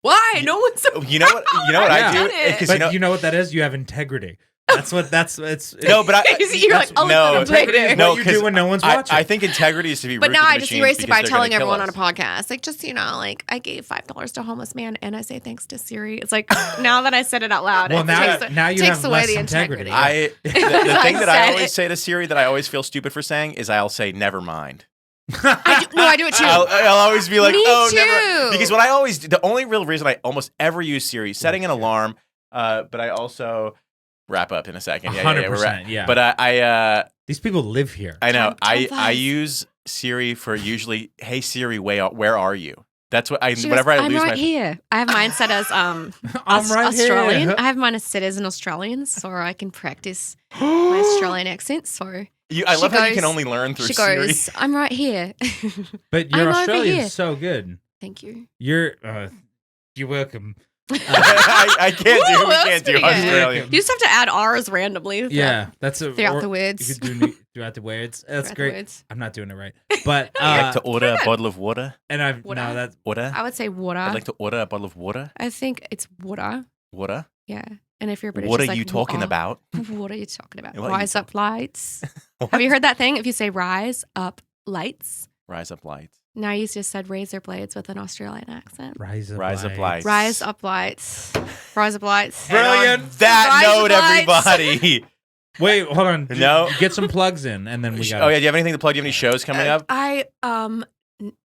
why? No one's. You know what I do? But you know what that is? You have integrity. It's no, but you're like, oh, no, integrity is no, what you do when no one's watching. I think integrity is to be rude But to now the I just machines erased it by because they're telling gonna kill everyone on us. a podcast, like, just, like, I gave $5 to a homeless man and I say thanks to Siri. It's like, now that I said it out loud, Well, it now you takes have away less the integrity. integrity. The thing that I said always it. say to Siri that I always feel stupid for saying is I'll say never mind. I do it too. I'll always be like, Me oh, too. never. Because the only real reason I almost ever use Siri, setting an alarm, but I also wrap up in a second. 100%, yeah. But These people live here. I know. Time I flies. use Siri for usually, hey Siri, where are you? That's what She whenever goes, I I'm lose right my here. I have mine set as I'm right Australian. here. I have mine as set as an Australian, so I can practice my Australian accent. So I she love how you goes- can only learn through she Siri. goes, I'm right here. But your I'm over Australian here. is so good. Thank you. You're welcome. I can't Woo, do. We that was can't do pretty good. Australian. You just have to add R's randomly. Yeah, that's Throughout the words. You could do throughout the words. That's Throughout the great. words. I'm not doing it right, but I'd like to order a bottle of water. and I've Water? no that's Water. I would say water. I'd like to order a bottle of water. I think it's water. Water. Yeah. And if you're British, What it's are like, you talking water. about? What are you talking about? What are you Rise up lights. What? Have you heard that thing? If you say rise up lights. Rise up lights. Now you just said razor blades with an Australian accent. rise up Rise up lights. Rise up lights. Rise up lights. Brilliant. And on that Rise note, up lights. everybody. Wait, hold on. No. Get some plugs in, and then we got. Oh yeah, do you have anything to plug? Do you have any shows coming up?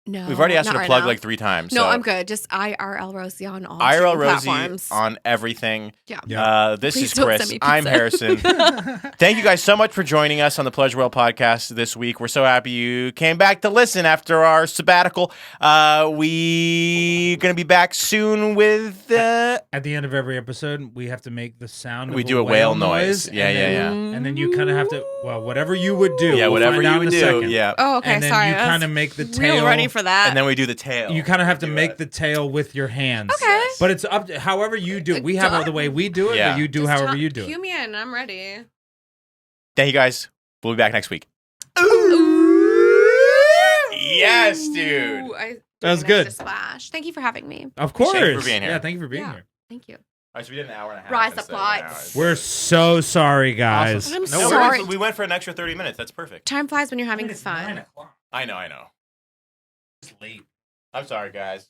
No. We've already asked you not to right plug now. like 3 times. No, so. I'm good. Just IRLrosie on all IRL streaming Rosie platforms. on everything. Yeah. Yeah. This Please is don't Chris. send me I'm pizza. Harrison. Thank you guys so much for joining us on the Pleasure World podcast this week. We're so happy you came back to listen after our sabbatical. We're going to be back soon with... At the end of every episode, we have to make the sound. we of do a whale noise. and Yeah, then- And then you kind of have to, whatever you would do. Yeah, we'll whatever find you out would in a do. second. Yeah. Oh, okay. And then sorry. you I was kind of make the tail. real ready for that. And then we do the tail. You kind of have to Do make it. the tail with your hands. Okay. But it's up to however you do it. We have Done. the way we do it, Yeah. but you do Just however talk- you do Cue it. me in. I'm ready. Thank you guys. We'll be back next week. Yes, dude. Ooh, That was an good. extra Splash. Thank you for having me. Of course. Thank you for being here. Yeah, thank you for being Yeah. here. Thank you. All right, so we did an hour and a half. Rise up instead of an lights. hour. We're so sorry, guys. I'm No, sorry. we went for an extra 30 minutes. That's perfect. Time flies when you're having fun. I know. It's late. I'm sorry, guys.